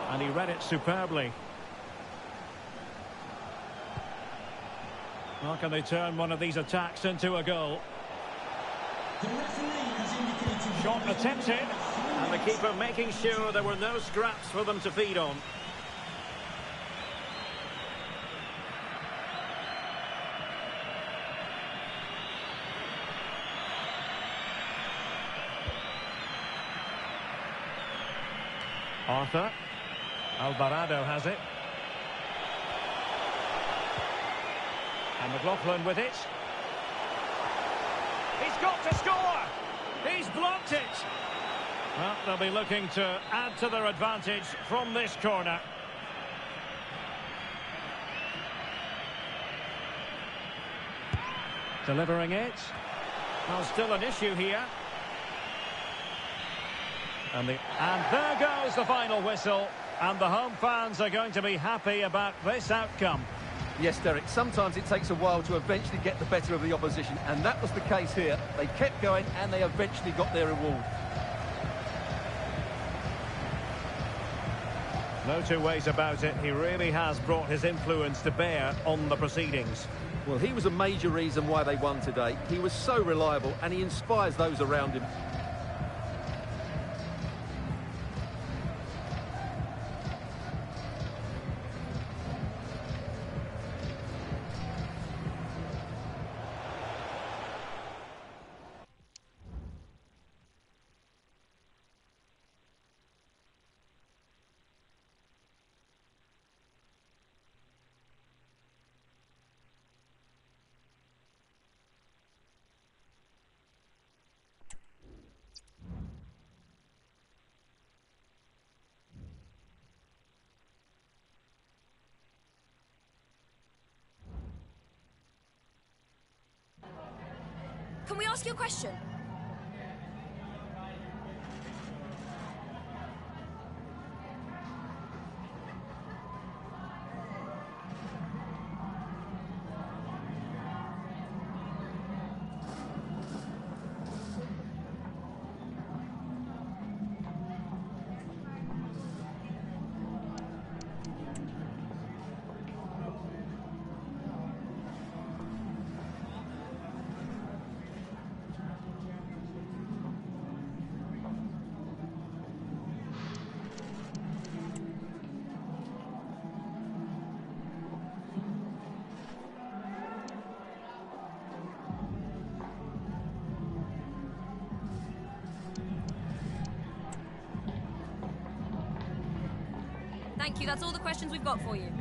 And he read it superbly. How can they turn one of these attacks into a goal? The referee has indicated... Shot attempted, and the keeper making sure there were no scraps for them to feed on. Arthur. Alvarado has it. And McLaughlin with it. He's got to score! He's blocked it! Well, they'll be looking to add to their advantage from this corner. Delivering it. Well, still an issue here. And there goes the final whistle. And the home fans are going to be happy about this outcome. Yes, Derek, sometimes it takes a while to eventually get the better of the opposition, and that was the case here. They kept going, and they eventually got their reward. No two ways about it. He really has brought his influence to bear on the proceedings. Well, he was a major reason why they won today. He was so reliable, and he inspires those around him. Can we ask you a question? Thank you, that's all the questions we've got for you.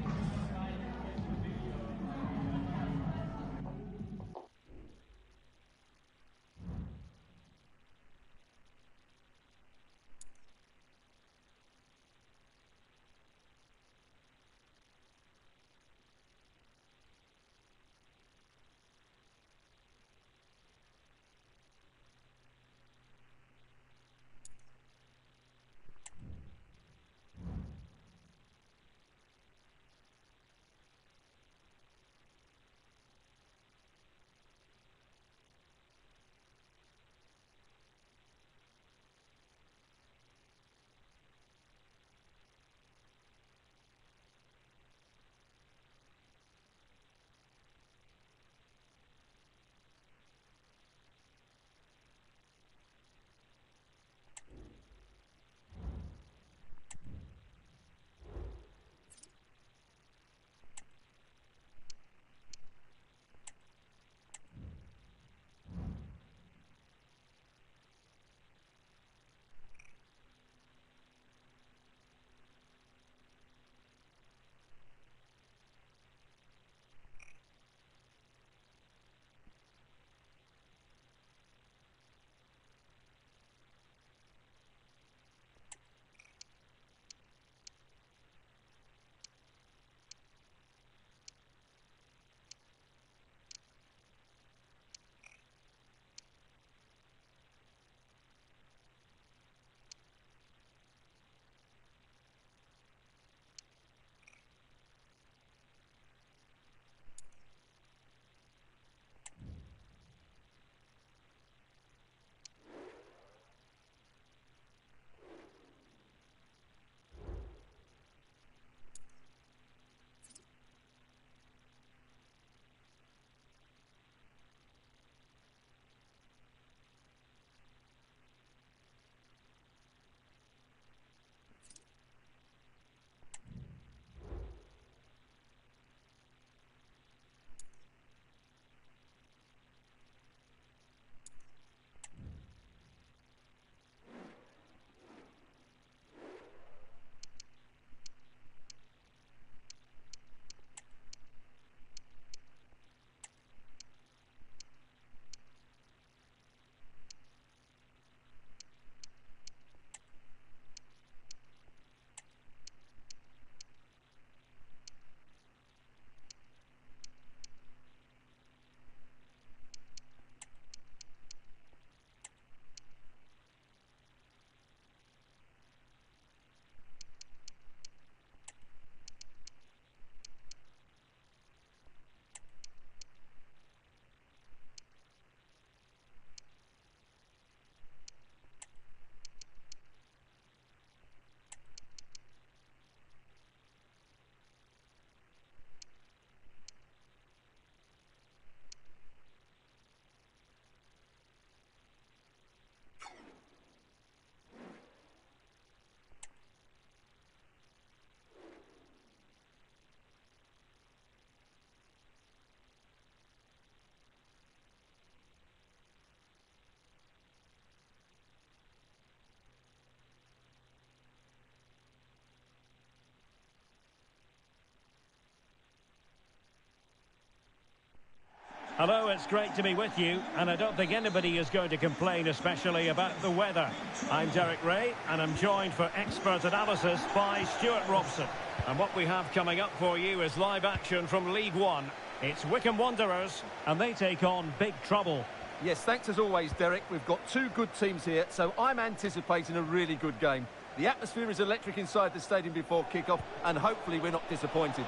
Hello, it's great to be with you, and I don't think anybody is going to complain, especially about the weather. I'm Derek Ray, and I'm joined for expert analysis by Stuart Robson. And what we have coming up for you is live action from League One. It's Wycombe Wanderers, and they take on Big Trouble. Yes, thanks as always, Derek. We've got two good teams here, so I'm anticipating a really good game. The atmosphere is electric inside the stadium before kick-off, and hopefully we're not disappointed.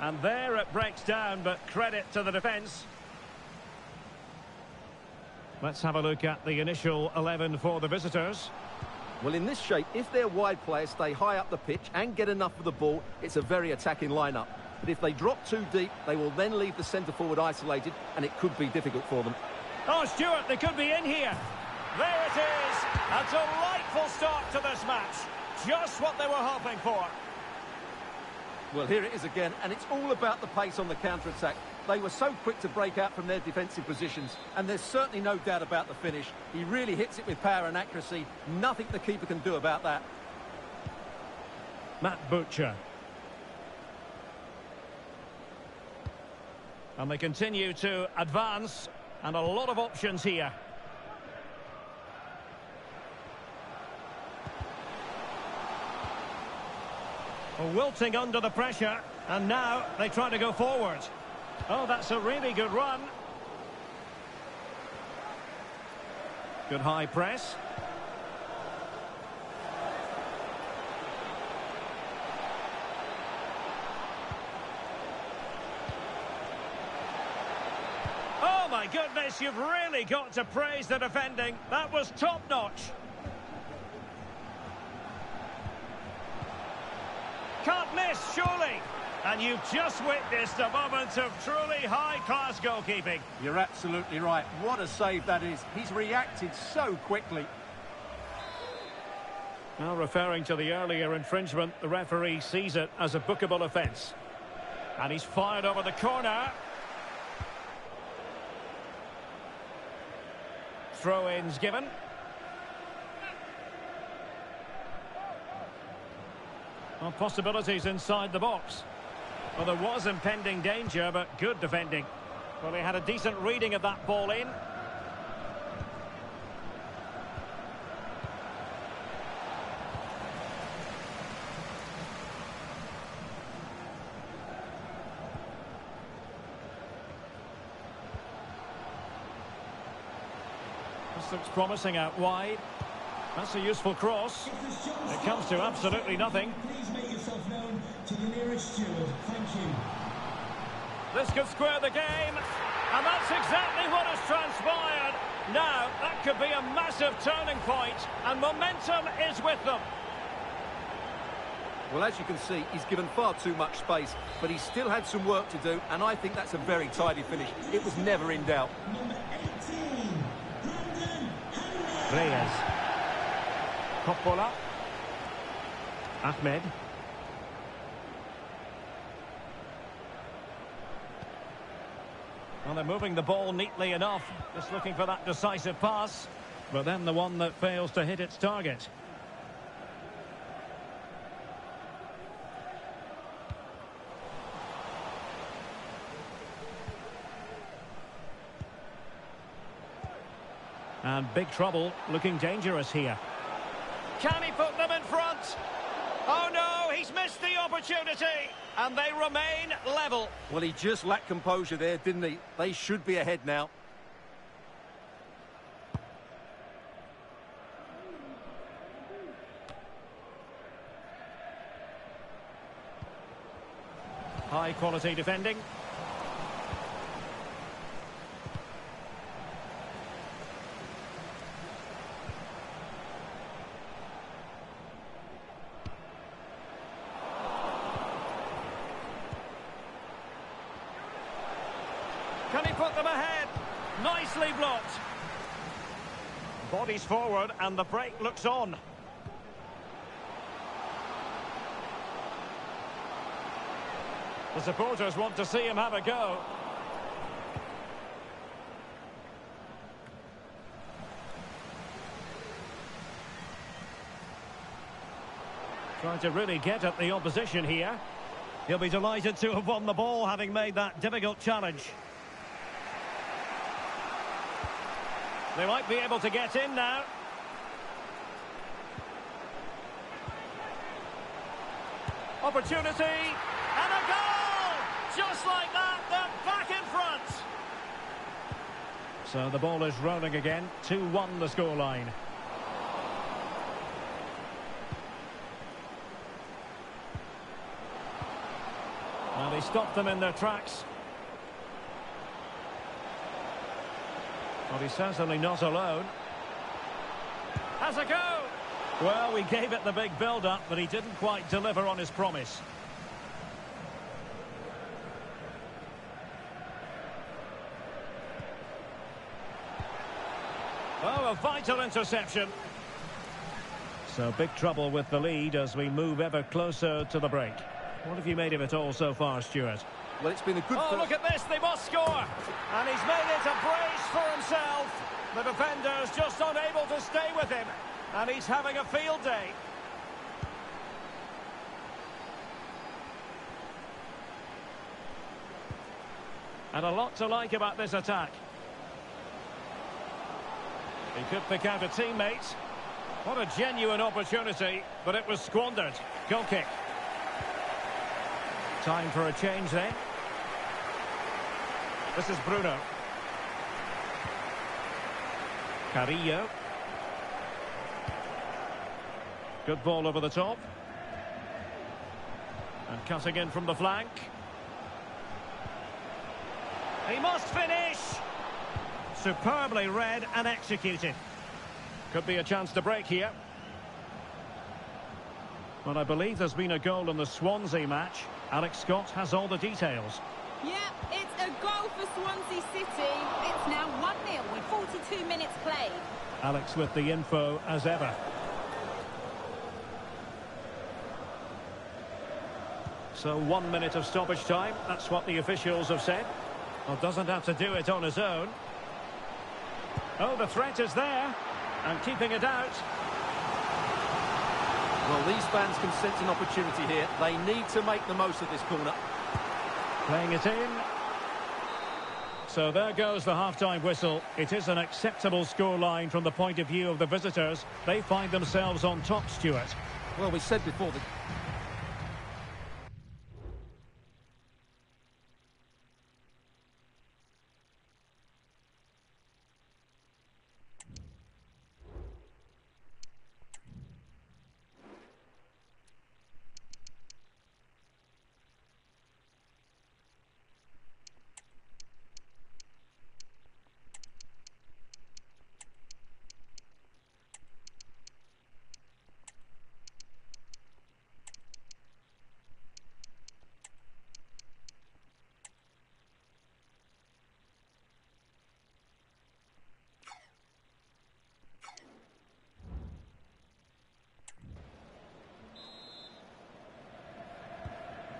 And there it breaks down, but credit to the defence. Let's have a look at the initial 11 for the visitors. Well, in this shape, if their wide players stay high up the pitch and get enough of the ball, it's a very attacking lineup. But if they drop too deep, they will then leave the centre-forward isolated, and it could be difficult for them. Oh, Stuart, they could be in here. There it is. A delightful start to this match. Just what they were hoping for. Well, here it is again, and it's all about the pace on the counter-attack. They were so quick to break out from their defensive positions, and there's certainly no doubt about the finish. He really hits it with power and accuracy. Nothing the keeper can do about that. Matt Butcher. And they continue to advance, and a lot of options here. Wilting under the pressure, and now they try to go forward. Oh, that's a really good run. Good high press. Oh my goodness, you've really got to praise the defending. That was top-notch. Can't miss, surely. And you've just witnessed a moment of truly high-class goalkeeping. You're absolutely right. What a save that is. He's reacted so quickly. Now, referring to the earlier infringement, the referee sees it as a bookable offence. And he's fired over the corner. Throw-ins given. Well, possibilities inside the box. Well, there was impending danger, but good defending. Well, he had a decent reading of that ball in. This looks promising out wide. That's a useful cross. It comes to absolutely nothing. Please make yourself known to the nearest steward. Thank you. This could square the game, and that's exactly what has transpired. Now, that could be a massive turning point, and momentum is with them. Well, as you can see, he's given far too much space, but he still had some work to do, and I think that's a very tidy finish. It was never in doubt. Number 18, Brandon Reyes. Coppola. Ahmed. Well, they're moving the ball neatly enough. Just looking for that decisive pass. But then the one that fails to hit its target. And Big Trouble looking dangerous here. Can he put them in front? Oh no, he's missed the opportunity. And they remain level. Well, he just lacked composure there, didn't he? They should be ahead now. High quality defending. Can he put them ahead? Nicely blocked. Bodies forward and the break looks on. The supporters want to see him have a go. Trying to really get at the opposition here. He'll be delighted to have won the ball, having made that difficult challenge. They might be able to get in now. Opportunity, and a goal! Just like that, they're back in front. So the ball is rolling again, 2-1 the scoreline. Well, he stopped them in their tracks. Well, he's certainly not alone. Has a go! Well, we gave it the big build-up, but he didn't quite deliver on his promise. Oh, a vital interception. So big trouble with the lead as we move ever closer to the break. What have you made of it all so far, Stuart? Well, it's been a good... Oh, look at this, they must score! And he's made it a brace for himself. The defender's just unable to stay with him. And he's having a field day. And a lot to like about this attack. He could pick out a teammate. What a genuine opportunity, but it was squandered. Goal kick. Time for a change then. This is Bruno. Carrillo. Good ball over the top. And cutting in from the flank. He must finish! Superbly read and executed. Could be a chance to break here. Well, I believe there's been a goal in the Swansea match. Alex Scott has all the details. Yeah, it's a goal for Swansea City. It's now 1-0 with 42 minutes played. Alex with the info as ever. So 1 minute of stoppage time. That's what the officials have said. Well, doesn't have to do it on his own. Oh, the threat is there. And keeping it out. Well, these fans can sense an opportunity here. They need to make the most of this corner. Playing it in. So there goes the half-time whistle. It is an acceptable scoreline from the point of view of the visitors. They find themselves on top, Stuart. Well, we said before that...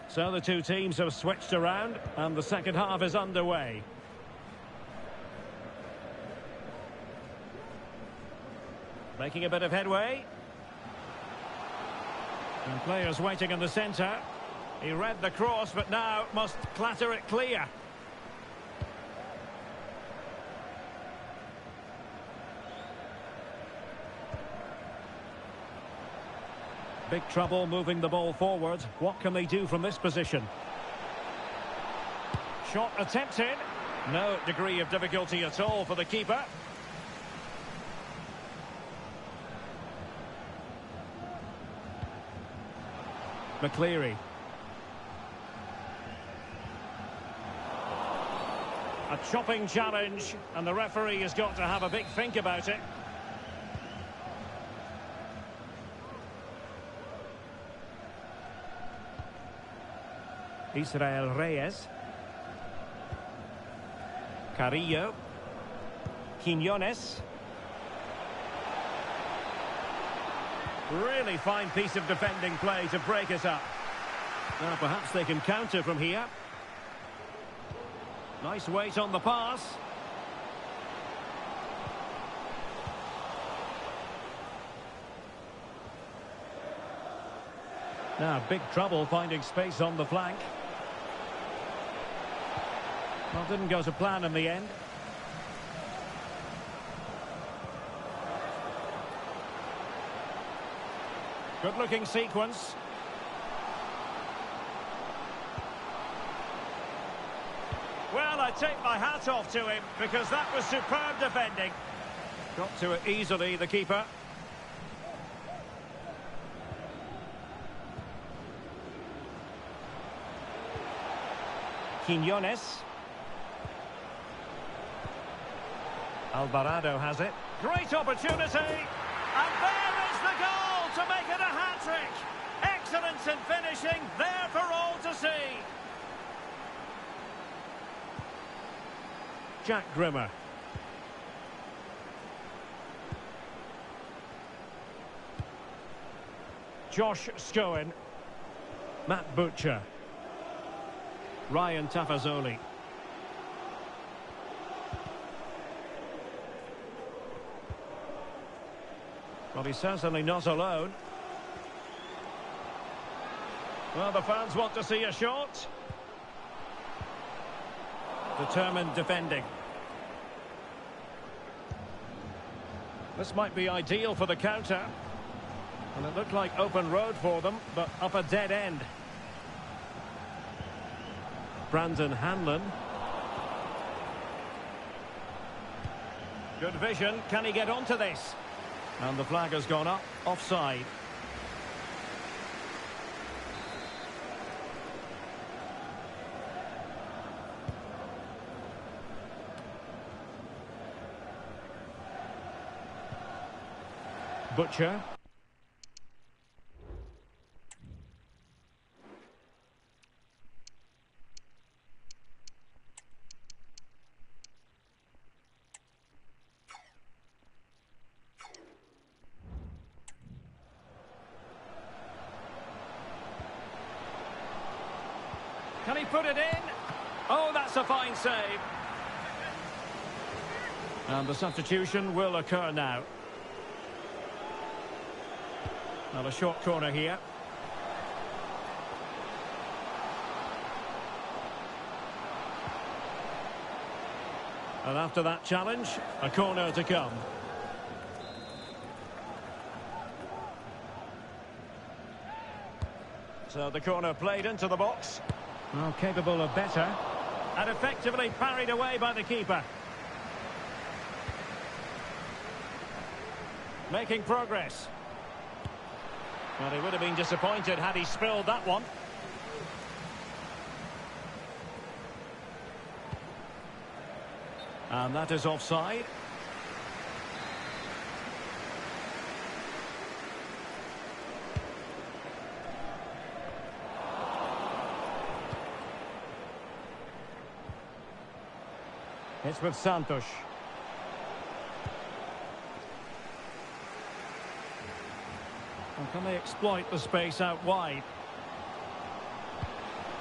So the two teams have switched around and the second half is underway. Making a bit of headway. And players waiting in the centre. He read the cross but now must clatter it clear. Big trouble moving the ball forward. What can they do from this position? Shot attempted. No degree of difficulty at all for the keeper. McCleary. A chopping challenge, and the referee has got to have a big think about it. Israel Reyes. Carrillo. Quiñones. Really fine piece of defending play to break it up. Now perhaps they can counter from here. Nice weight on the pass. Now, big trouble finding space on the flank. Well, didn't go to plan in the end. Good-looking sequence. Well, I take my hat off to him because that was superb defending. Got to it easily, the keeper. Quiñones. Alvarado has it. Great opportunity. And there is the goal to make it a hat-trick. Excellence in finishing, there for all to see. Jack Grimmer. Josh Scowen. Matt Butcher. Ryan Tafazoli. Well, he's certainly not alone. Well, the fans want to see a shot. Determined defending. This might be ideal for the counter. And it looked like open road for them, but up a dead end. Brandon Hanlon. Good vision. Can he get onto this? And the flag has gone up. Offside. Butcher. Can he put it in? Oh, that's a fine save. And the substitution will occur now. Now a short corner here. And after that challenge, a corner to come. So the corner played into the box. Well, capable of better. And effectively parried away by the keeper. Making progress. Well, he would have been disappointed had he spilled that one. And that is offside. It's with Santos. And can they exploit the space out wide?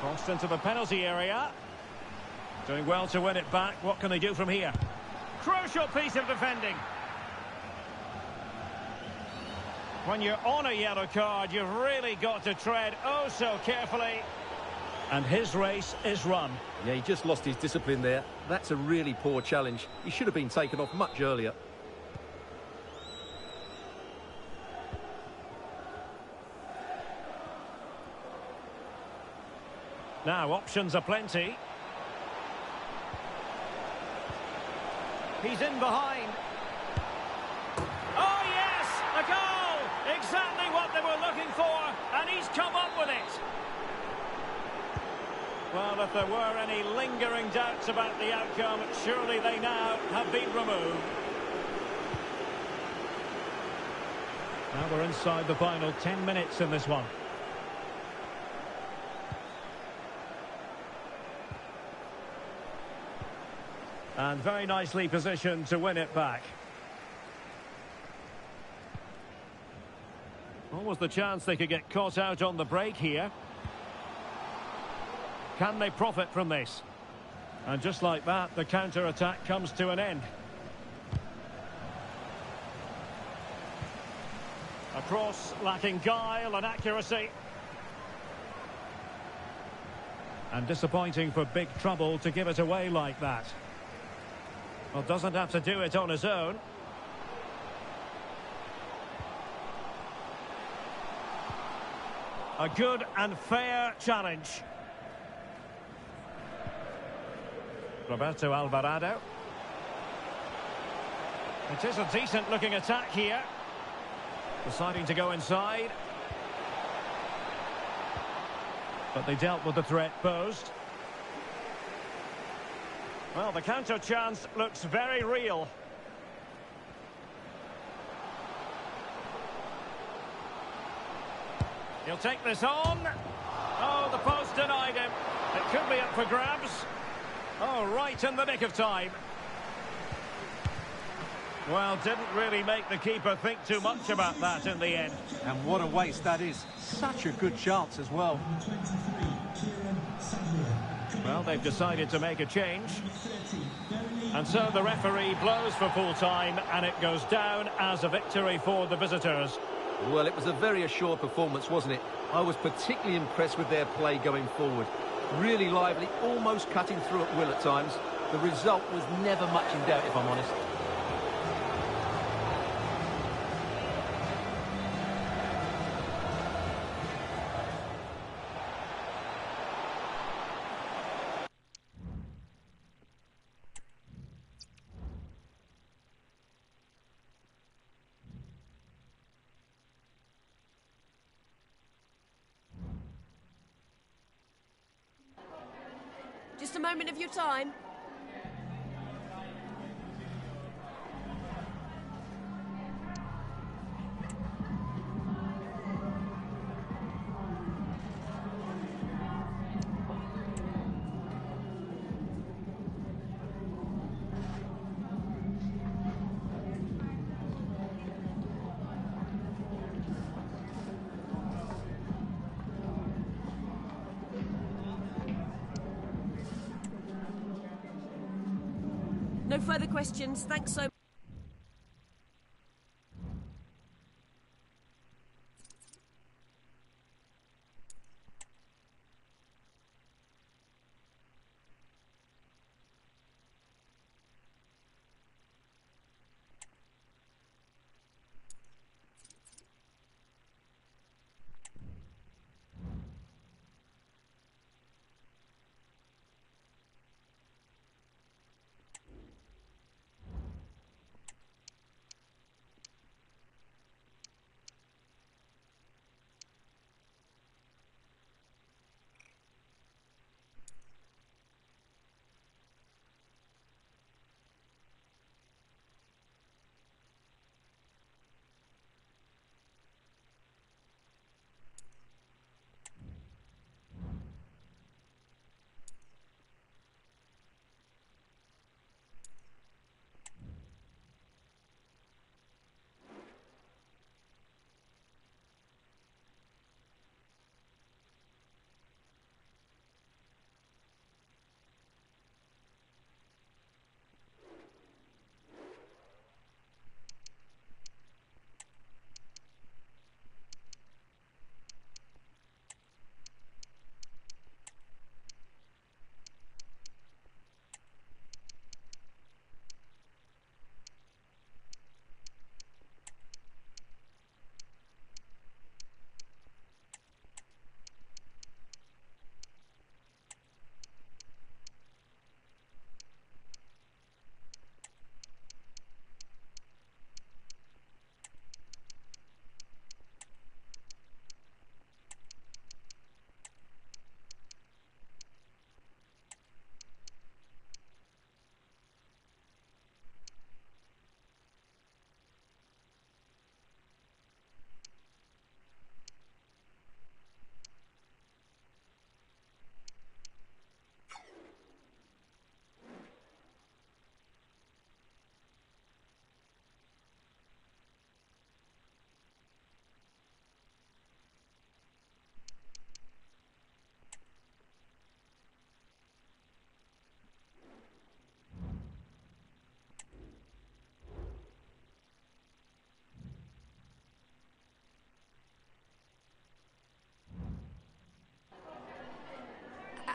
Crossed into the penalty area. Doing well to win it back. What can they do from here? Crucial piece of defending. When you're on a yellow card, you've really got to tread oh so carefully. And his race is run. Yeah, he just lost his discipline there. That's a really poor challenge. He should have been taken off much earlier. Now, options are plenty. He's in behind. Oh, yes! A goal! Exactly what they were looking for, and he's come up with it. Well, if there were any lingering doubts about the outcome, surely they now have been removed. Now we're inside the final 10 minutes in this one. And very nicely positioned to win it back. What was the chance they could get caught out on the break here? Can they profit from this? And just like that, the counter-attack comes to an end. A cross lacking guile and accuracy. And disappointing for big trouble to give it away like that. Well, doesn't have to do it on his own. A good and fair challenge. Roberto Alvarado. It is a decent looking attack here. Deciding to go inside. But they dealt with the threat posed. Well, the counter chance looks very real. He'll take this on. Oh, the post denied him. It could be up for grabs. Oh, right in the nick of time. Well, didn't really make the keeper think too much about that in the end. And what a waste that is. Such a good chance as well. Well, they've decided to make a change. And so the referee blows for full time, and it goes down as a victory for the visitors. Well, it was a very assured performance, wasn't it? I was particularly impressed with their play going forward. Really lively, almost cutting through at will at times. The result was never much in doubt, if I'm honest. Just a moment of your time. No further questions. Thanks so much.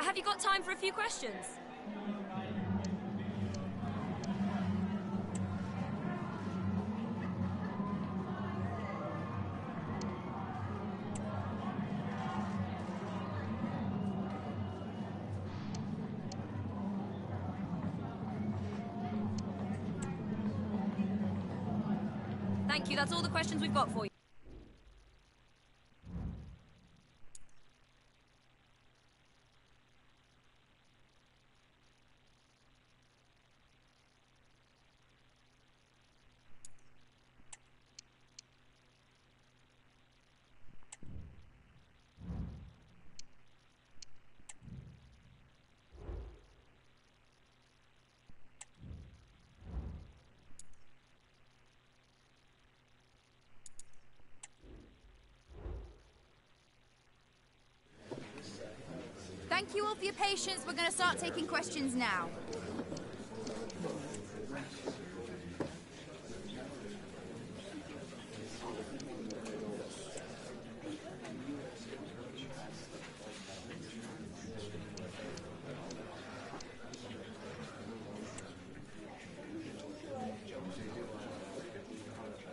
Have you got time for a few questions? Thank you. That's all the questions we've got for you. Thank you all for your patience. We're going to start taking questions now.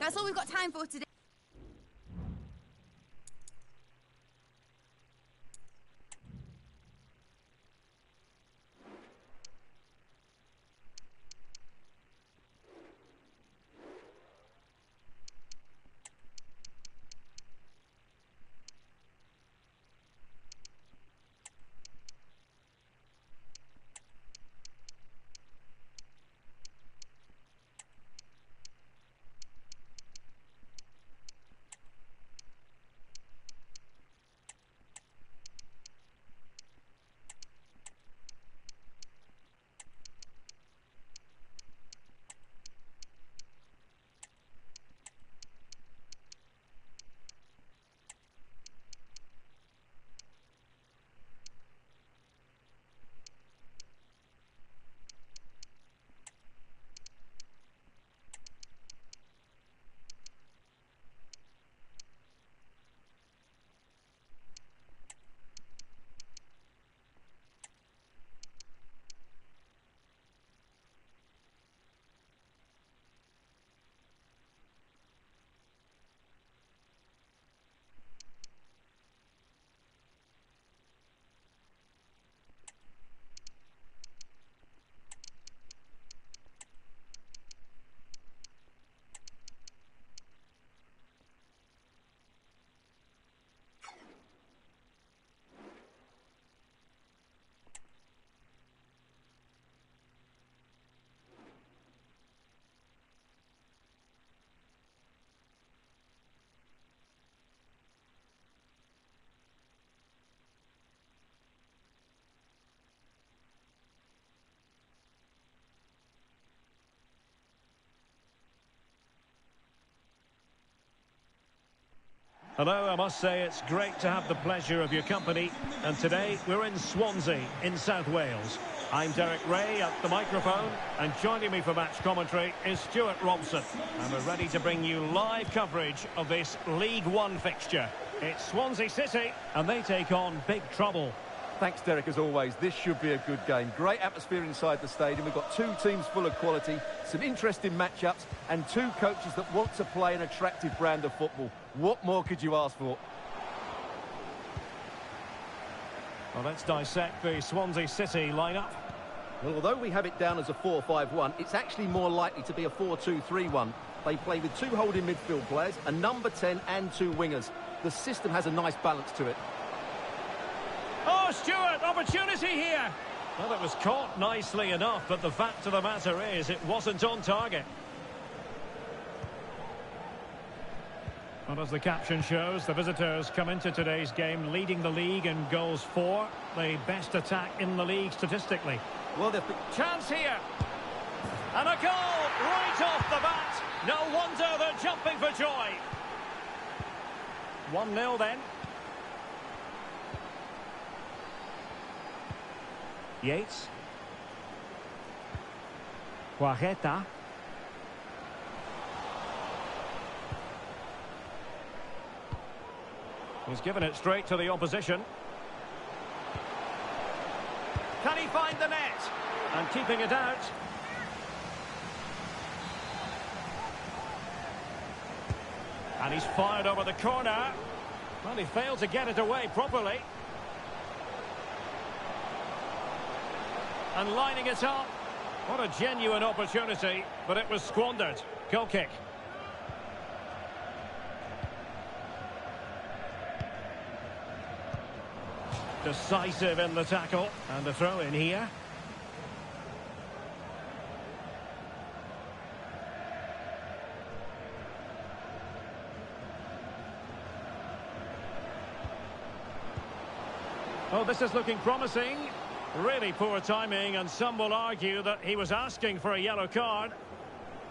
That's all we've got time for today. Hello, I must say it's great to have the pleasure of your company. And today we're in Swansea, in South Wales. I'm Derek Ray at the microphone, and joining me for match commentary is Stuart Robson. And we're ready to bring you live coverage of this League One fixture. It's Swansea City, and they take on big trouble. Thanks, Derek, as always. This should be a good game. Great atmosphere inside the stadium. We've got two teams full of quality, some interesting matchups, and two coaches that want to play an attractive brand of football. What more could you ask for? Well, let's dissect the Swansea City lineup. Well, although we have it down as a 4-5-1, it's actually more likely to be a 4-2-3-1. They play with two holding midfield players, a number 10 and two wingers. The system has a nice balance to it. Oh, Stuart, opportunity here. Well, it was caught nicely enough, but the fact of the matter is it wasn't on target. Well, as the caption shows, the visitors come into today's game leading the league in goals for, the best attack in the league statistically. Well, they've... Chance here. And a goal right off the bat. No wonder they're jumping for joy. 1-0 then. Yates. Guajeta. He's given it straight to the opposition. he find the net? And keeping it out. And he's fired over the corner. Well, he failed to get it away properly. And lining it up. What a genuine opportunity, but it was squandered. Goal kick. Decisive in the tackle. And the throw in here. Oh, this is looking promising. Really poor timing, and some will argue that he was asking for a yellow card.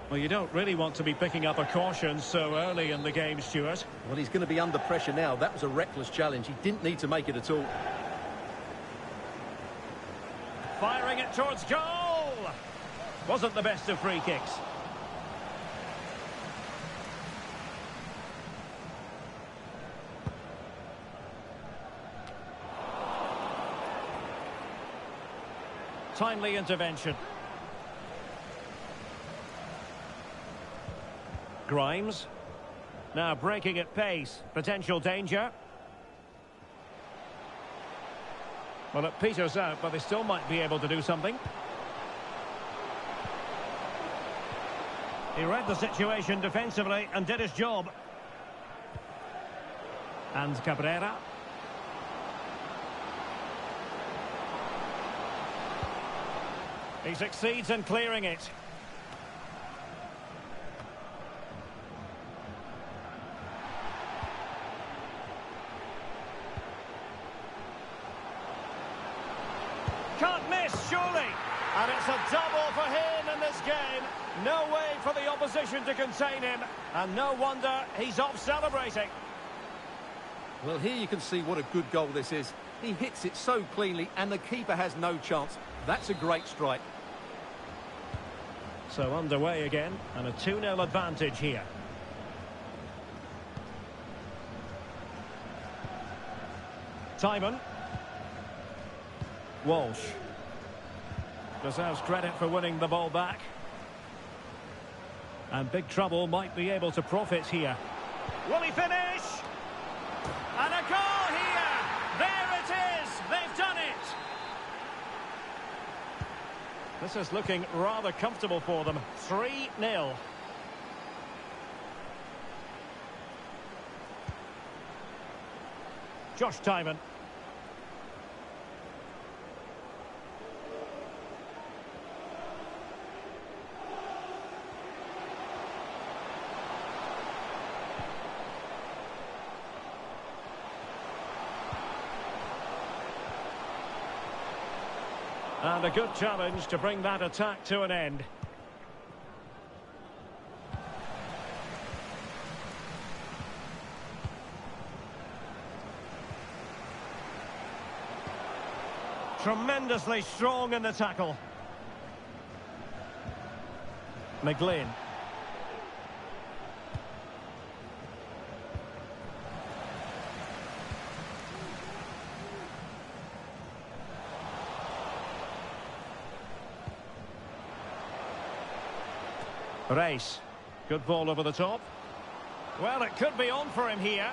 Well, you don't really want to be picking up a caution so early in the game, Stuart. Well, he's going to be under pressure now. That was a reckless challenge. He didn't need to make it at all. Firing it towards goal. Wasn't the best of free kicks. Timely intervention. Grimes. Now breaking at pace. Potential danger. Well, it peters out, but they still might be able to do something. He read the situation defensively and did his job. And Cabrera. He succeeds in clearing it. Can't miss, surely. And it's a double for him in this game. No way for the opposition to contain him. And no wonder he's off celebrating. Well, here you can see what a good goal this is. He hits it so cleanly and the keeper has no chance. That's a great strike. So underway again, and a 2-0 advantage here. Timon. Walsh. Deserves credit for winning the ball back. And big trouble might be able to profit here. Will he finish? And a goal here! There it is! They've done it! This is looking rather comfortable for them. 3-0. Josh Timon. And a good challenge to bring that attack to an end. Tremendously strong in the tackle. McGlynn. Race. Good ball over the top. Well, it could be on for him here.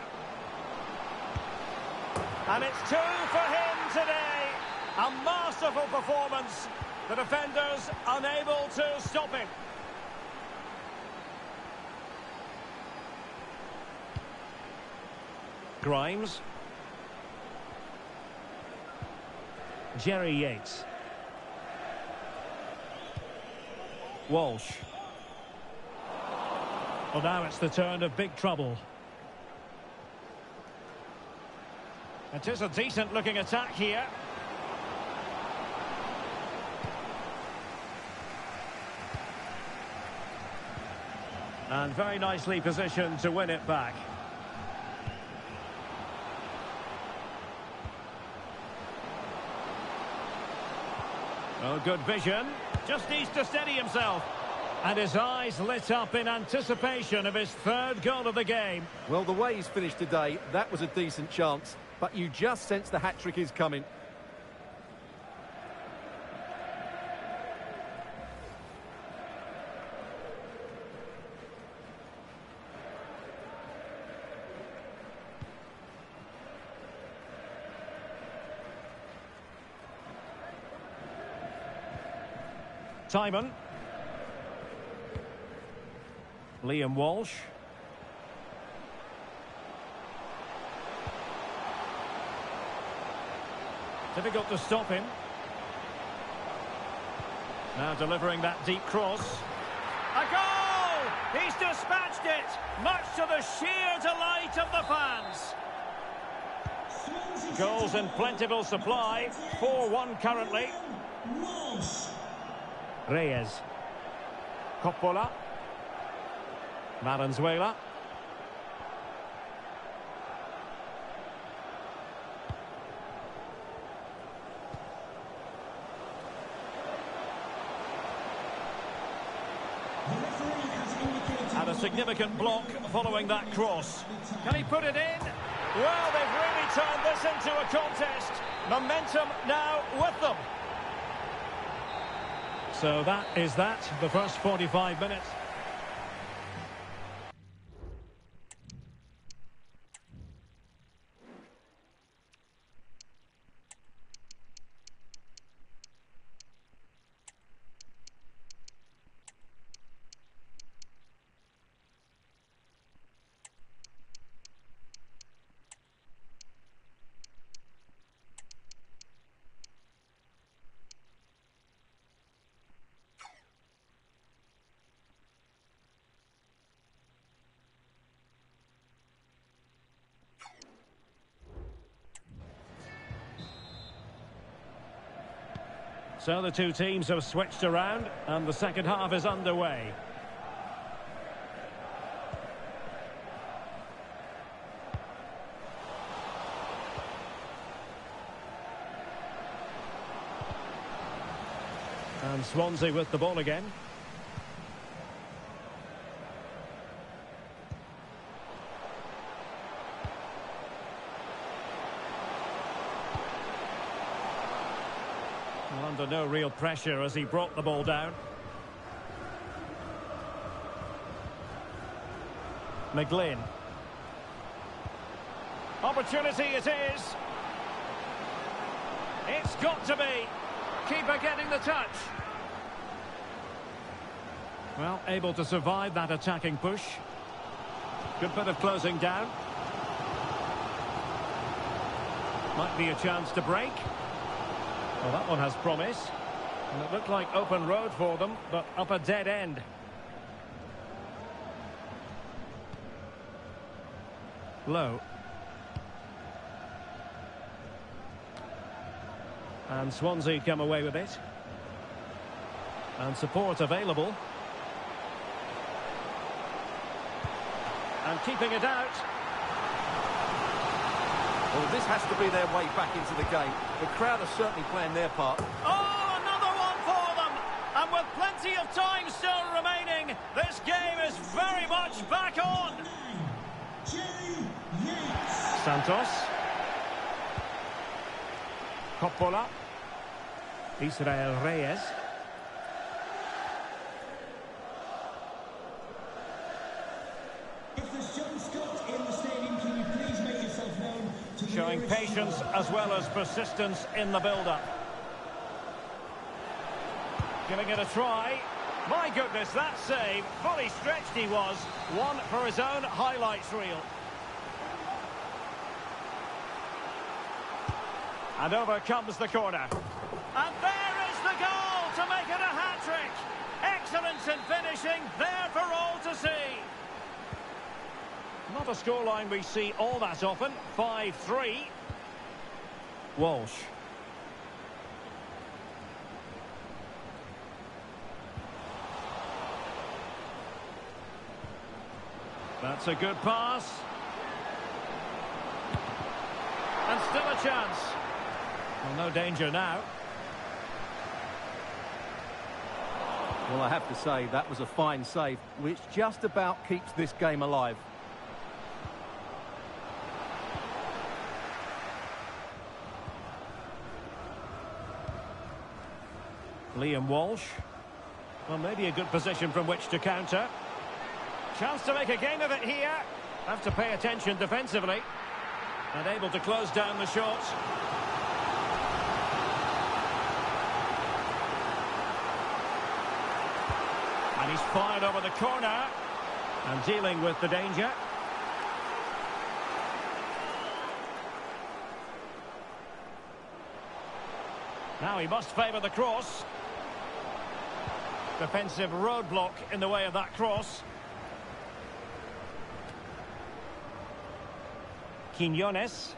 And it's 2 for him today. A masterful performance. The defenders unable to stop him. Grimes. Jerry Yates. Walsh. Well, now it's the turn of big trouble. It is a decent-looking attack here. And very nicely positioned to win it back. Oh, good vision. Just needs to steady himself. And his eyes lit up in anticipation of his third goal of the game. Well, the way he's finished today, that was a decent chance. But you just sense the hat-trick is coming. Timon. Liam Walsh. Difficult to stop him. Now delivering that deep cross. A goal! He's dispatched it, much to the sheer delight of the fans. Goals in plentiful supply, 4-1 currently. Reyes. Coppola. Valenzuela. And a significant block following that cross. Can he put it in? Well, they've really turned this into a contest. Momentum now with them. So that is that, the first 45 minutes. So the two teams have switched around and the second half is underway. And Swansea with the ball again. Under no real pressure as he brought the ball down. McGlynn. Opportunity it is. It's got to be. Keeper getting the touch. Well, able to survive that attacking push. Good bit of closing down. Might be a chance to break. Well, that one has promise. And it looked like open road for them, but up a dead end. Low. And Swansea come away with it. And support available. And keeping it out. Well, this has to be their way back into the game. The crowd are certainly playing their part. Oh, another one for them! And with plenty of time still remaining, this game is very much back on. Santos. Coppola. Israel Reyes. Showing patience as well as persistence in the build-up. Giving it a try. My goodness, that save. Fully stretched he was. One for his own highlights reel. And over comes the corner. And there is the goal to make it a hat-trick. Excellence in finishing, there for all to see. Not a scoreline we see all that often. 5-3. Walsh. That's a good pass. And still a chance. Well, no danger now. Well, I have to say, that was a fine save, which just about keeps this game alive. Liam Walsh. Well, maybe a good position from which to counter. Chance to make a game of it here. Have to pay attention defensively. And able to close down the shot. And he's fired over the corner. And dealing with the danger. Now he must favour the cross. Defensive roadblock in the way of that cross. Quiñones.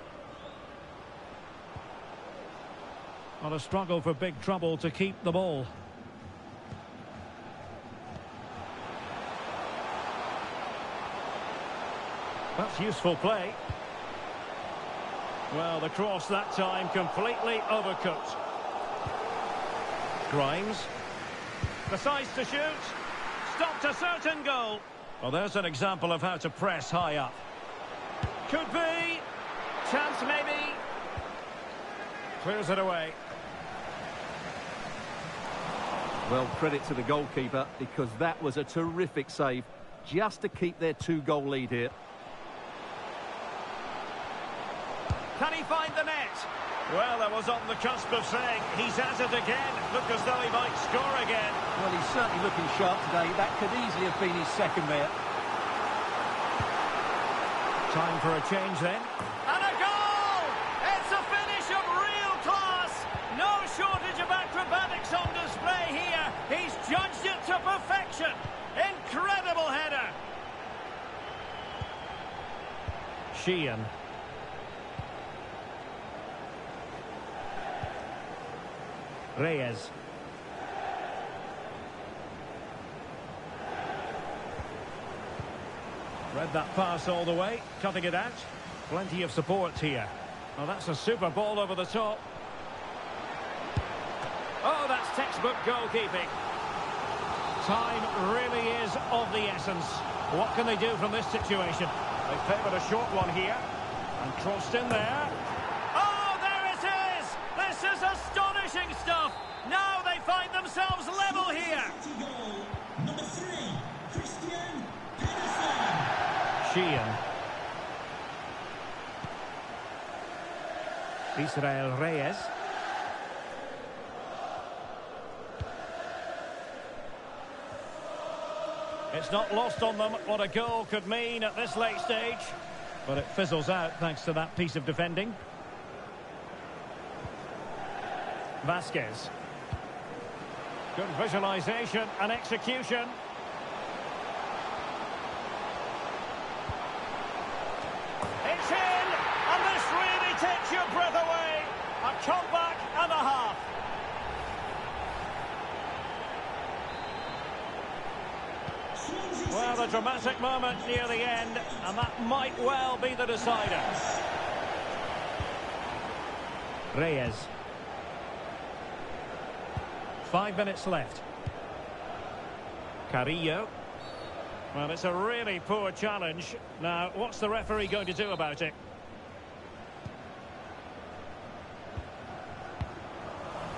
Not a struggle for big trouble to keep the ball. That's useful play. Well, the cross that time completely overcooked. Grimes decides to shoot. Stopped a certain goal. Well, there's an example of how to press high up. Could be. Chance maybe. Clears it away. Well, credit to the goalkeeper, because that was a terrific save, just to keep their 2-goal lead here. Can he find the net? Well, I was on the cusp of saying he's at it again. Look as though he might score again. Well, he's certainly looking sharp today. That could easily have been his second there. Time for a change then. And a goal! It's a finish of real class. No shortage of acrobatics on display here. He's judged it to perfection. Incredible header. Sheehan. Reyes. Read that pass all the way, cutting it out. Plenty of support here. Well, that's a super ball over the top. Oh, that's textbook goalkeeping. Time really is of the essence. What can they do from this situation? They favoured a short one here. And crossed in there. Oh, there it is! This is astonishing stuff! Now they find themselves level here! Number 3, Christian Pedersen. Sheehan. Israel Reyes. It's not lost on them what a goal could mean at this late stage. But it fizzles out thanks to that piece of defending. Vasquez. Good visualisation and execution. It's in! And this really takes your breath away. A comeback and a half. Well, a dramatic moment near the end, and that might well be the decider. Reyes. 5 minutes left. Carrillo. Well, it's a really poor challenge. Now, what's the referee going to do about it?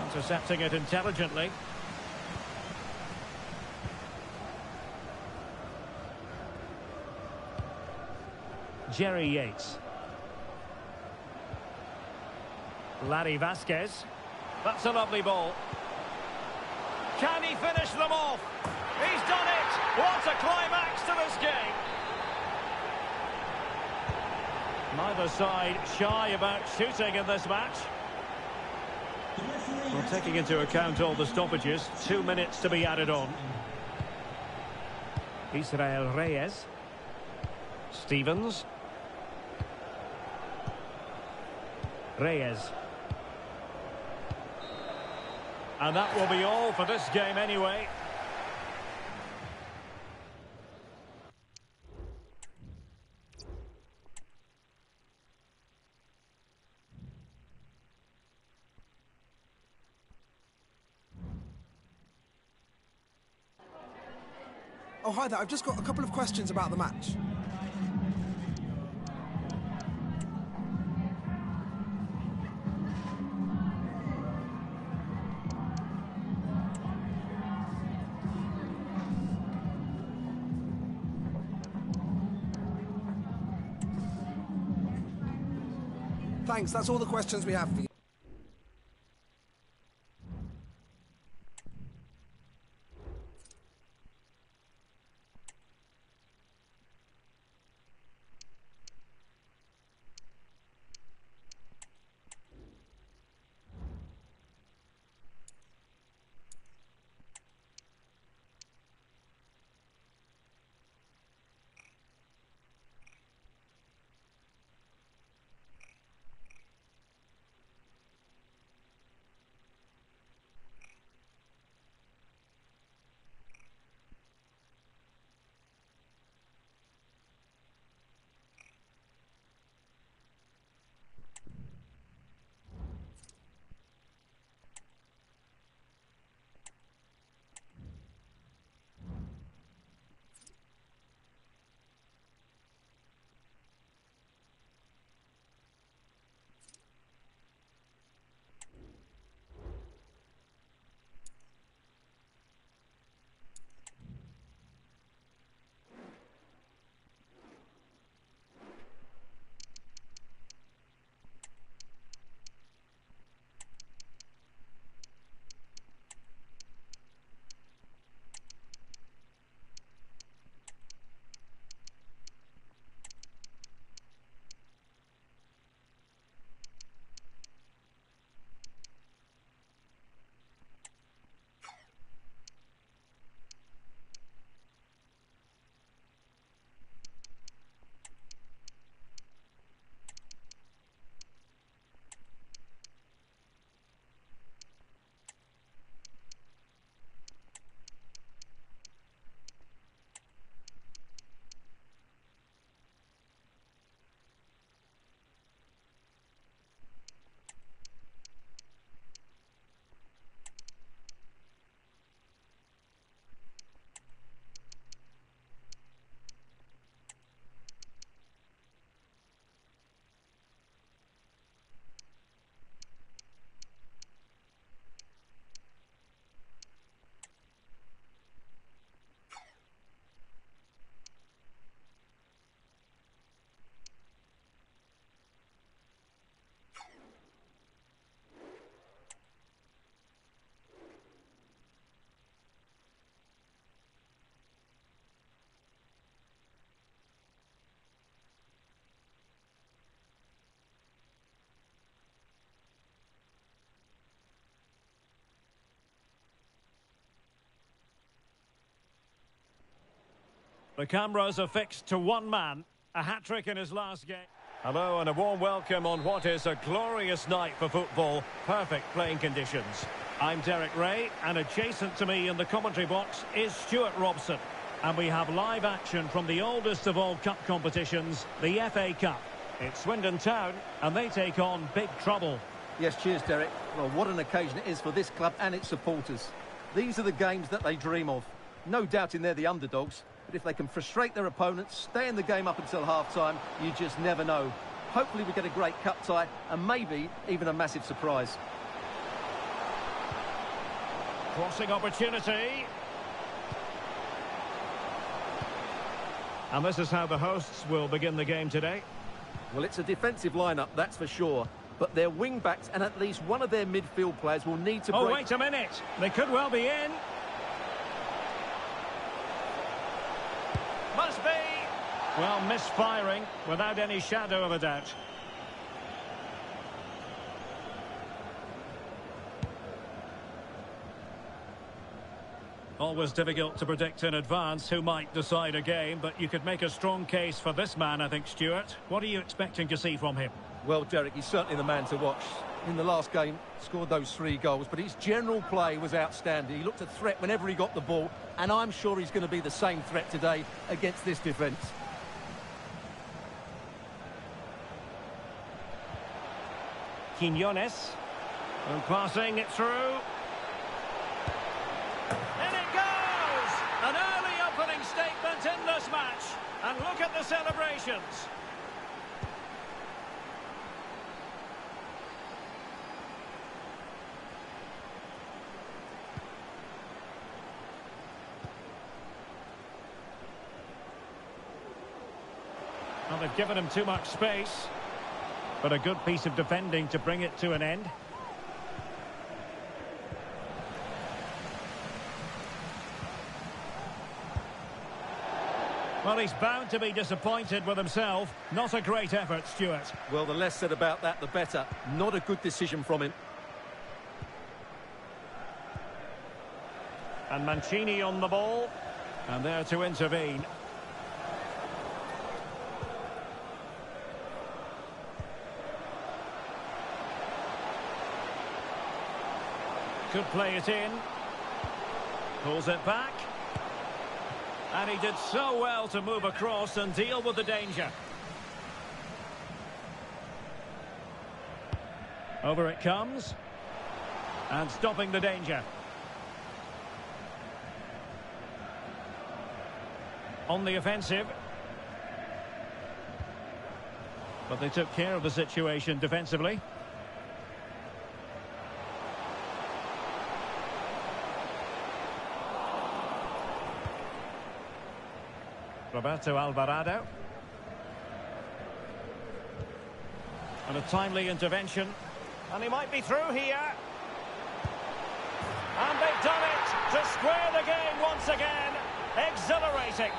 Intercepting it intelligently. Jerry Yates. Larry Vasquez. That's a lovely ball. Can he finish them off? He's done it! What a climax to this game! Neither side shy about shooting in this match. Well, taking into account all the stoppages, 2 minutes to be added on. Israel Reyes. Stevens. Reyes. And that will be all for this game anyway. Oh, hi there. I've just got a couple of questions about the match. Thanks, that's all the questions we have for you. The cameras are fixed to one man. A hat-trick in his last game. Hello and a warm welcome on what is a glorious night for football. Perfect playing conditions. I'm Derek Ray, and adjacent to me in the commentary box is Stuart Robson. And we have live action from the oldest of all cup competitions, the FA Cup. It's Swindon Town, and they take on Big Trouble. Yes, cheers, Derek. Well, what an occasion it is for this club and its supporters. These are the games that they dream of. No doubting they're the underdogs, but if they can frustrate their opponents, stay in the game up until half-time, you just never know. Hopefully we get a great cup tie and maybe even a massive surprise. Crossing opportunity. And this is how the hosts will begin the game today. Well, it's a defensive lineup, that's for sure. But their wing-backs and at least one of their midfield players will need to break... Oh, wait a minute. They could well be in. Must be. Well, misfiring without any shadow of a doubt. Always difficult to predict in advance who might decide a game, but you could make a strong case for this man, I think, Stuart. What are you expecting to see from him? Well, Derek, he's certainly the man to watch. In the last game, scored those 3 goals, but his general play was outstanding. He looked a threat whenever he got the ball, and I'm sure he's going to be the same threat today against this defence. Quinones. And passing it through. In it goes! An early opening statement in this match. And look at the celebrations. Well, they've given him too much space, but a good piece of defending to bring it to an end. Well, he's bound to be disappointed with himself. Not a great effort, Stuart. Well, the less said about that, the better. Not a good decision from him. And Mancini on the ball. And there to intervene. Could play it in. Pulls it back. And he did so well to move across and deal with the danger. Over it comes. And stopping the danger. On the offensive. But they took care of the situation defensively. Roberto Alvarado. And a timely intervention. And he might be through here. And they've done it to square the game once again. Exhilarating.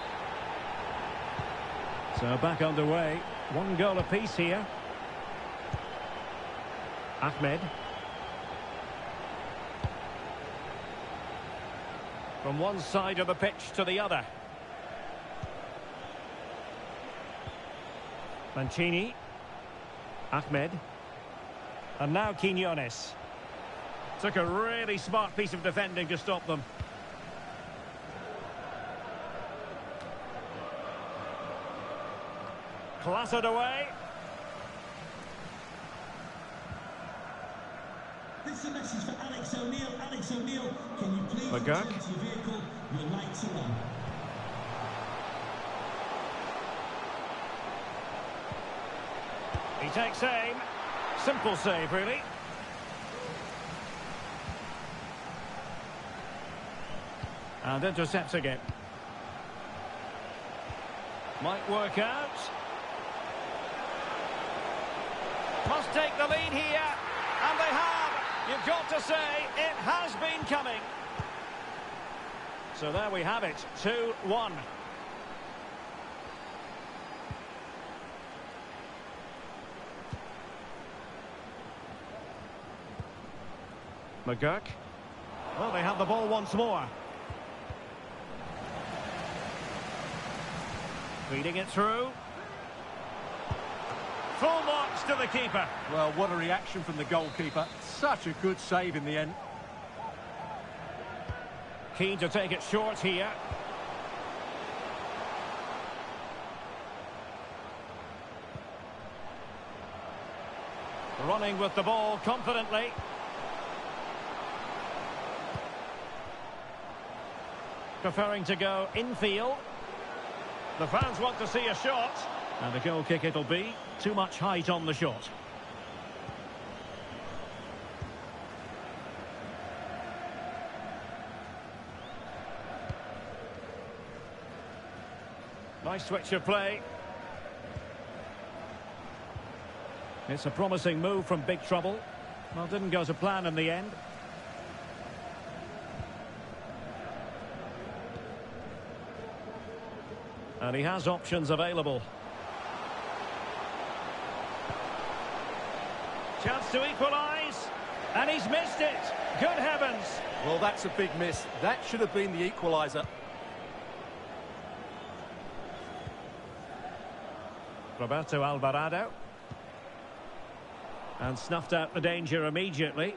So back underway. 1 goal apiece here. Ahmed. From one side of the pitch to the other. Mancini. Ahmed. And now Quinones. Took a really smart piece of defending to stop them. Clattered away. This is a message for Alex O'Neill. Alex O'Neill, can you please McGurk. return to your vehicle? Your lights are on. He takes aim. Simple save, really. And intercepts again. Might work out. Must take the lead here. And they have. You've got to say, it has been coming. So there we have it. 2-1. McGurk. Well, they have the ball once more. Feeding it through. Full marks to the keeper. Well, what a reaction from the goalkeeper. Such a good save in the end. Keen to take it short here. Running with the ball confidently. Preferring to go infield. The fans want to see a shot. And a goal kick it'll be. Too much height on the shot. Nice switch of play. It's a promising move from big trouble. Well, didn't go to plan in the end. And he has options available. Chance to equalise. And he's missed it. Good heavens. Well, that's a big miss. That should have been the equaliser. Roberto Alvarado. And snuffed out the danger immediately.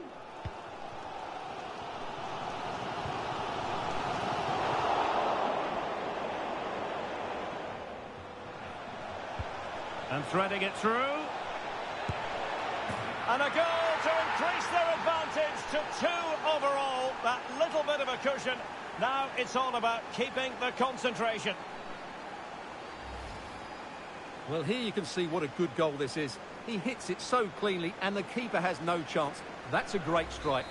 And threading it through. And a goal to increase their advantage to 2 overall. That little bit of a cushion. Now it's all about keeping the concentration. Well, here you can see what a good goal this is. He hits it so cleanly and the keeper has no chance. That's a great strike.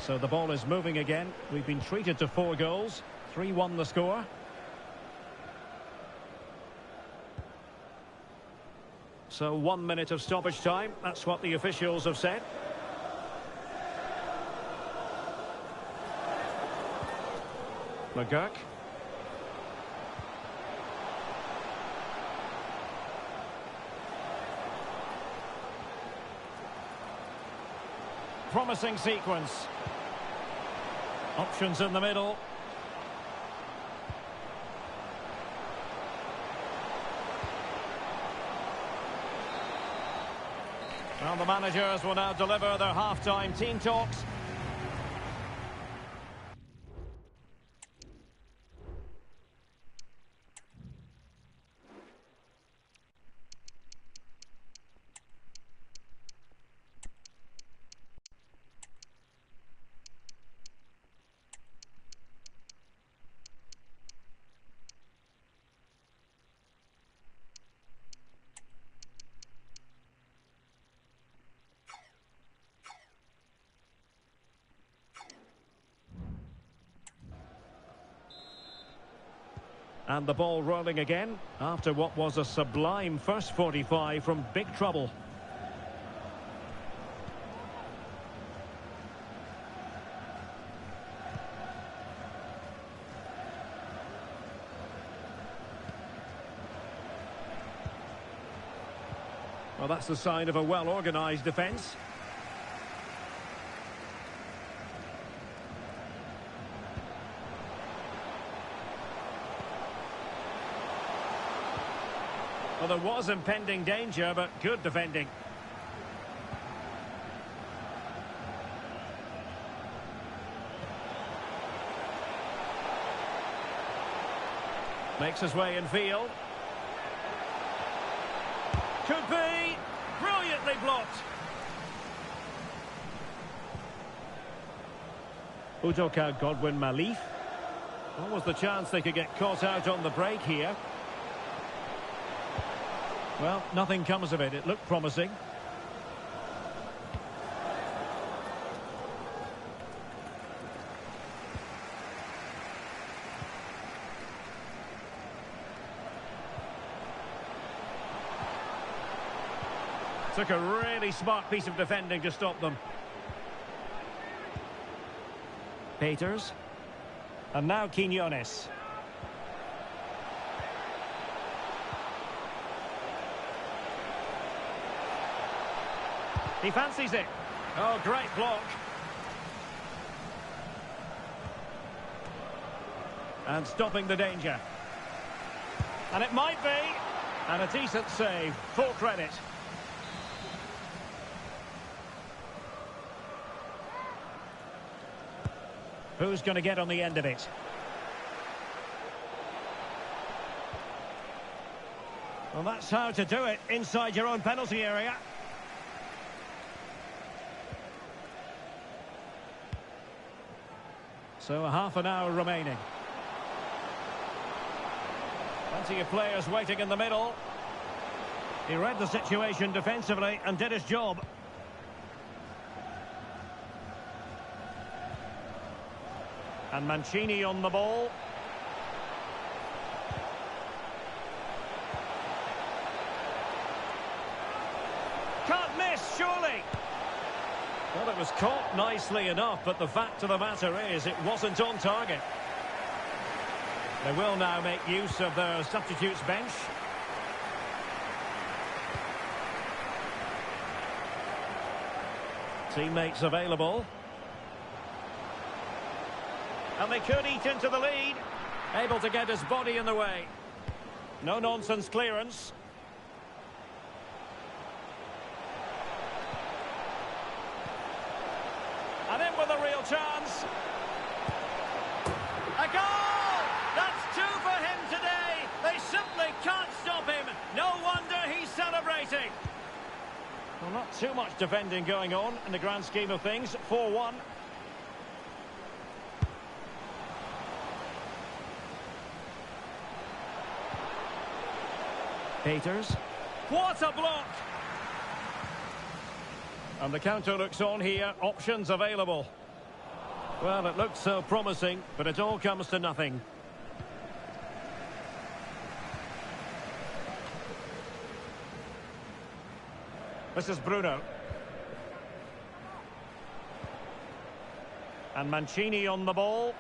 So the ball is moving again. We've been treated to 4 goals. 3-1 the score. So 1 minute of stoppage time. That's what the officials have said. McGurk. Promising sequence. Options in the middle. Well, the managers will now deliver their half-time team talks. And the ball rolling again after what was a sublime first 45 from big trouble. Well, that's the sign of a well-organised defence. Well, there was impending danger, but good defending. Makes his way in field. Could be. Brilliantly blocked. Udoka Godwin Malif. What was the chance they could get caught out on the break here? Well, nothing comes of it. It looked promising. Took a really smart piece of defending to stop them. Peters. And now Quinones. He fancies it. Oh, great block. And stopping the danger. And it might be. And a decent save. Full credit. Who's going to get on the end of it? Well, that's how to do it inside your own penalty area. So a half an hour remaining. Plenty of players waiting in the middle. He read the situation defensively and did his job. And Mancini on the ball. Can't miss, surely. Well, it was caught nicely enough, but the fact of the matter is it wasn't on target. They will now make use of their substitutes bench. Teammates available. And they could eat into the lead. Able to get his body in the way. No-nonsense clearance. And in with a real chance. A goal! That's two for him today. They simply can't stop him. No wonder he's celebrating. Well, not too much defending going on in the grand scheme of things. 4-1. Peters. What a block! And the counter looks on here. Options available. Well, it looked so promising, but it all comes to nothing. This is Bruno. And Mancini on the ball.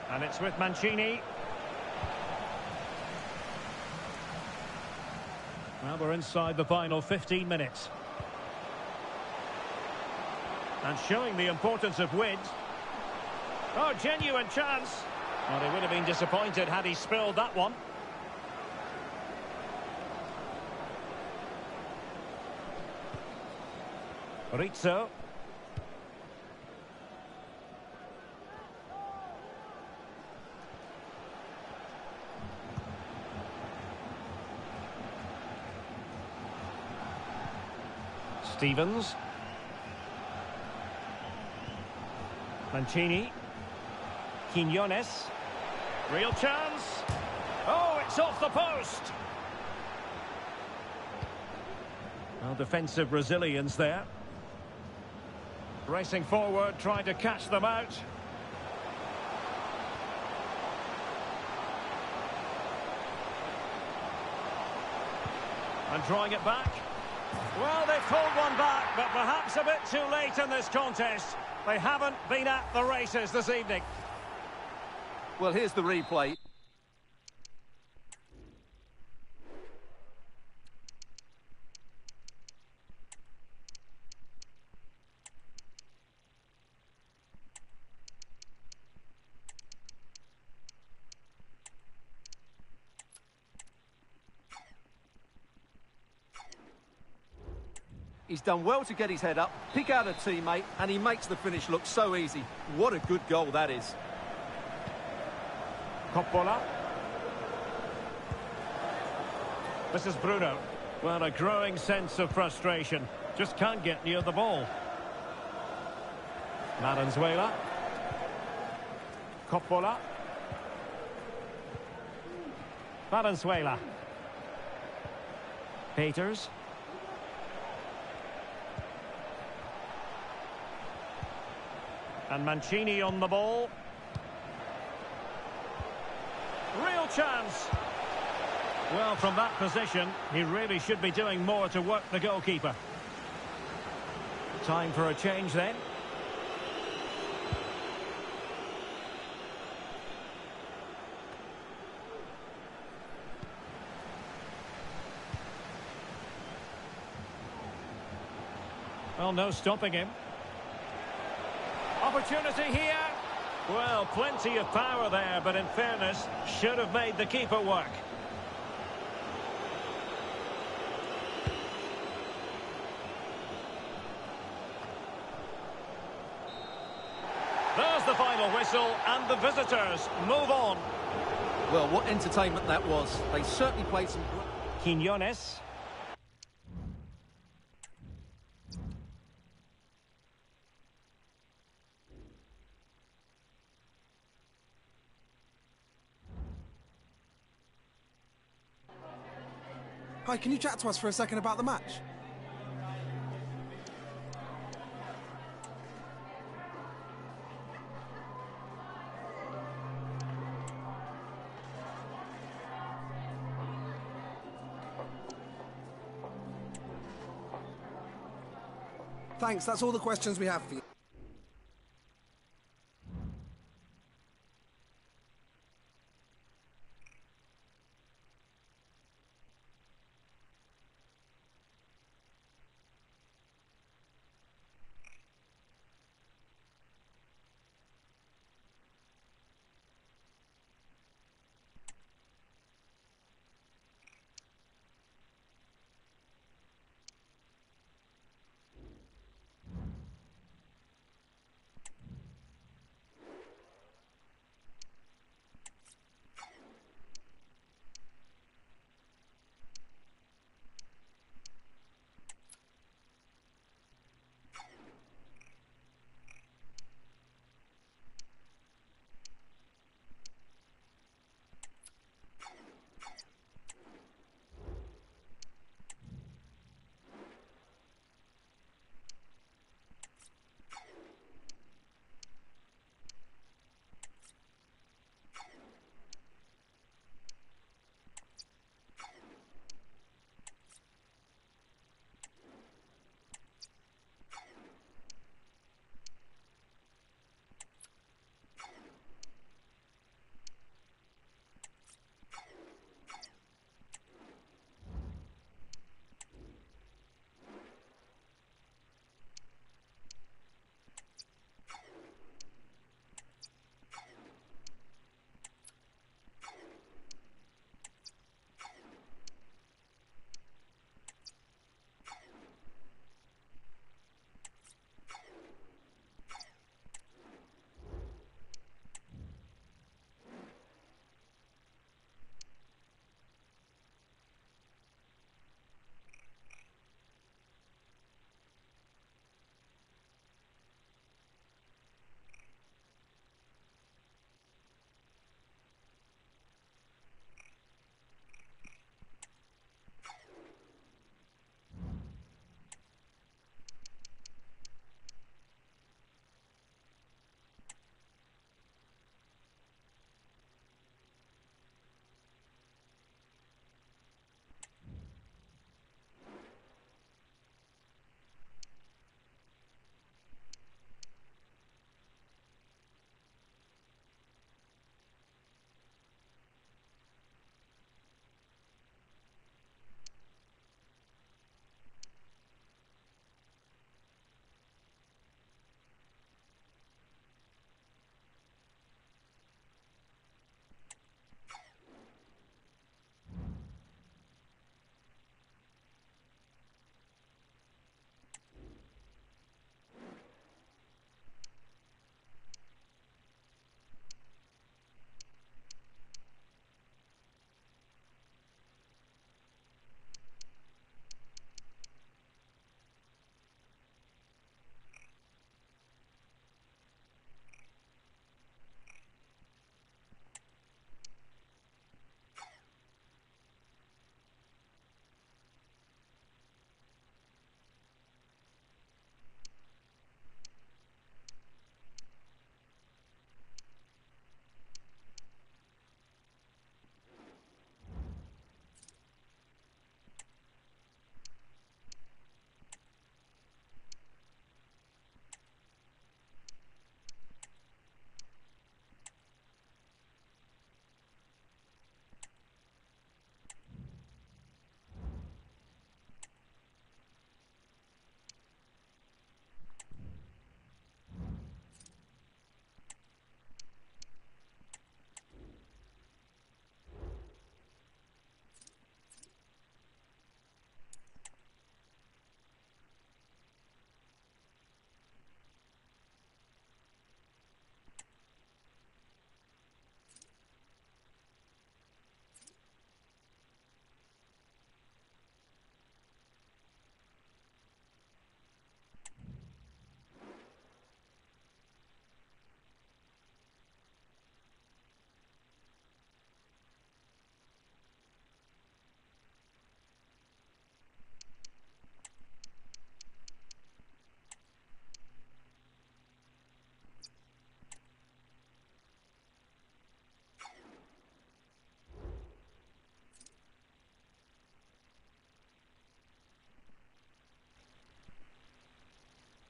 And it's with Mancini. Well, we're inside the final 15 minutes. And showing the importance of wins. Oh, genuine chance. Well, he would have been disappointed had he spilled that one. Rizzo. Stevens. Mancini. Quinones. Real chance. Oh, it's off the post. Well, defensive resilience there. Racing forward, trying to catch them out. And drawing it back. Well, they've pulled one back, but perhaps a bit too late in this contest. They haven't been at the races this evening. Well, here's the replay. He's done well to get his head up, pick out a teammate, and he makes the finish look so easy. What a good goal that is. Coppola. This is Bruno. Well, a growing sense of frustration. Just can't get near the ball. Valenzuela. Coppola. Valenzuela. Peters. And Mancini on the ball. Real chance. Well, from that position, he really should be doing more to work the goalkeeper. Time for a change then. Well, no stopping him. Opportunity here. Well, plenty of power there, but in fairness, should have made the keeper work. There's the final whistle, and the visitors move on. Well, what entertainment that was. They certainly played some... Quiñones. Hi, can you chat to us for a second about the match? Thanks, that's all the questions we have for you.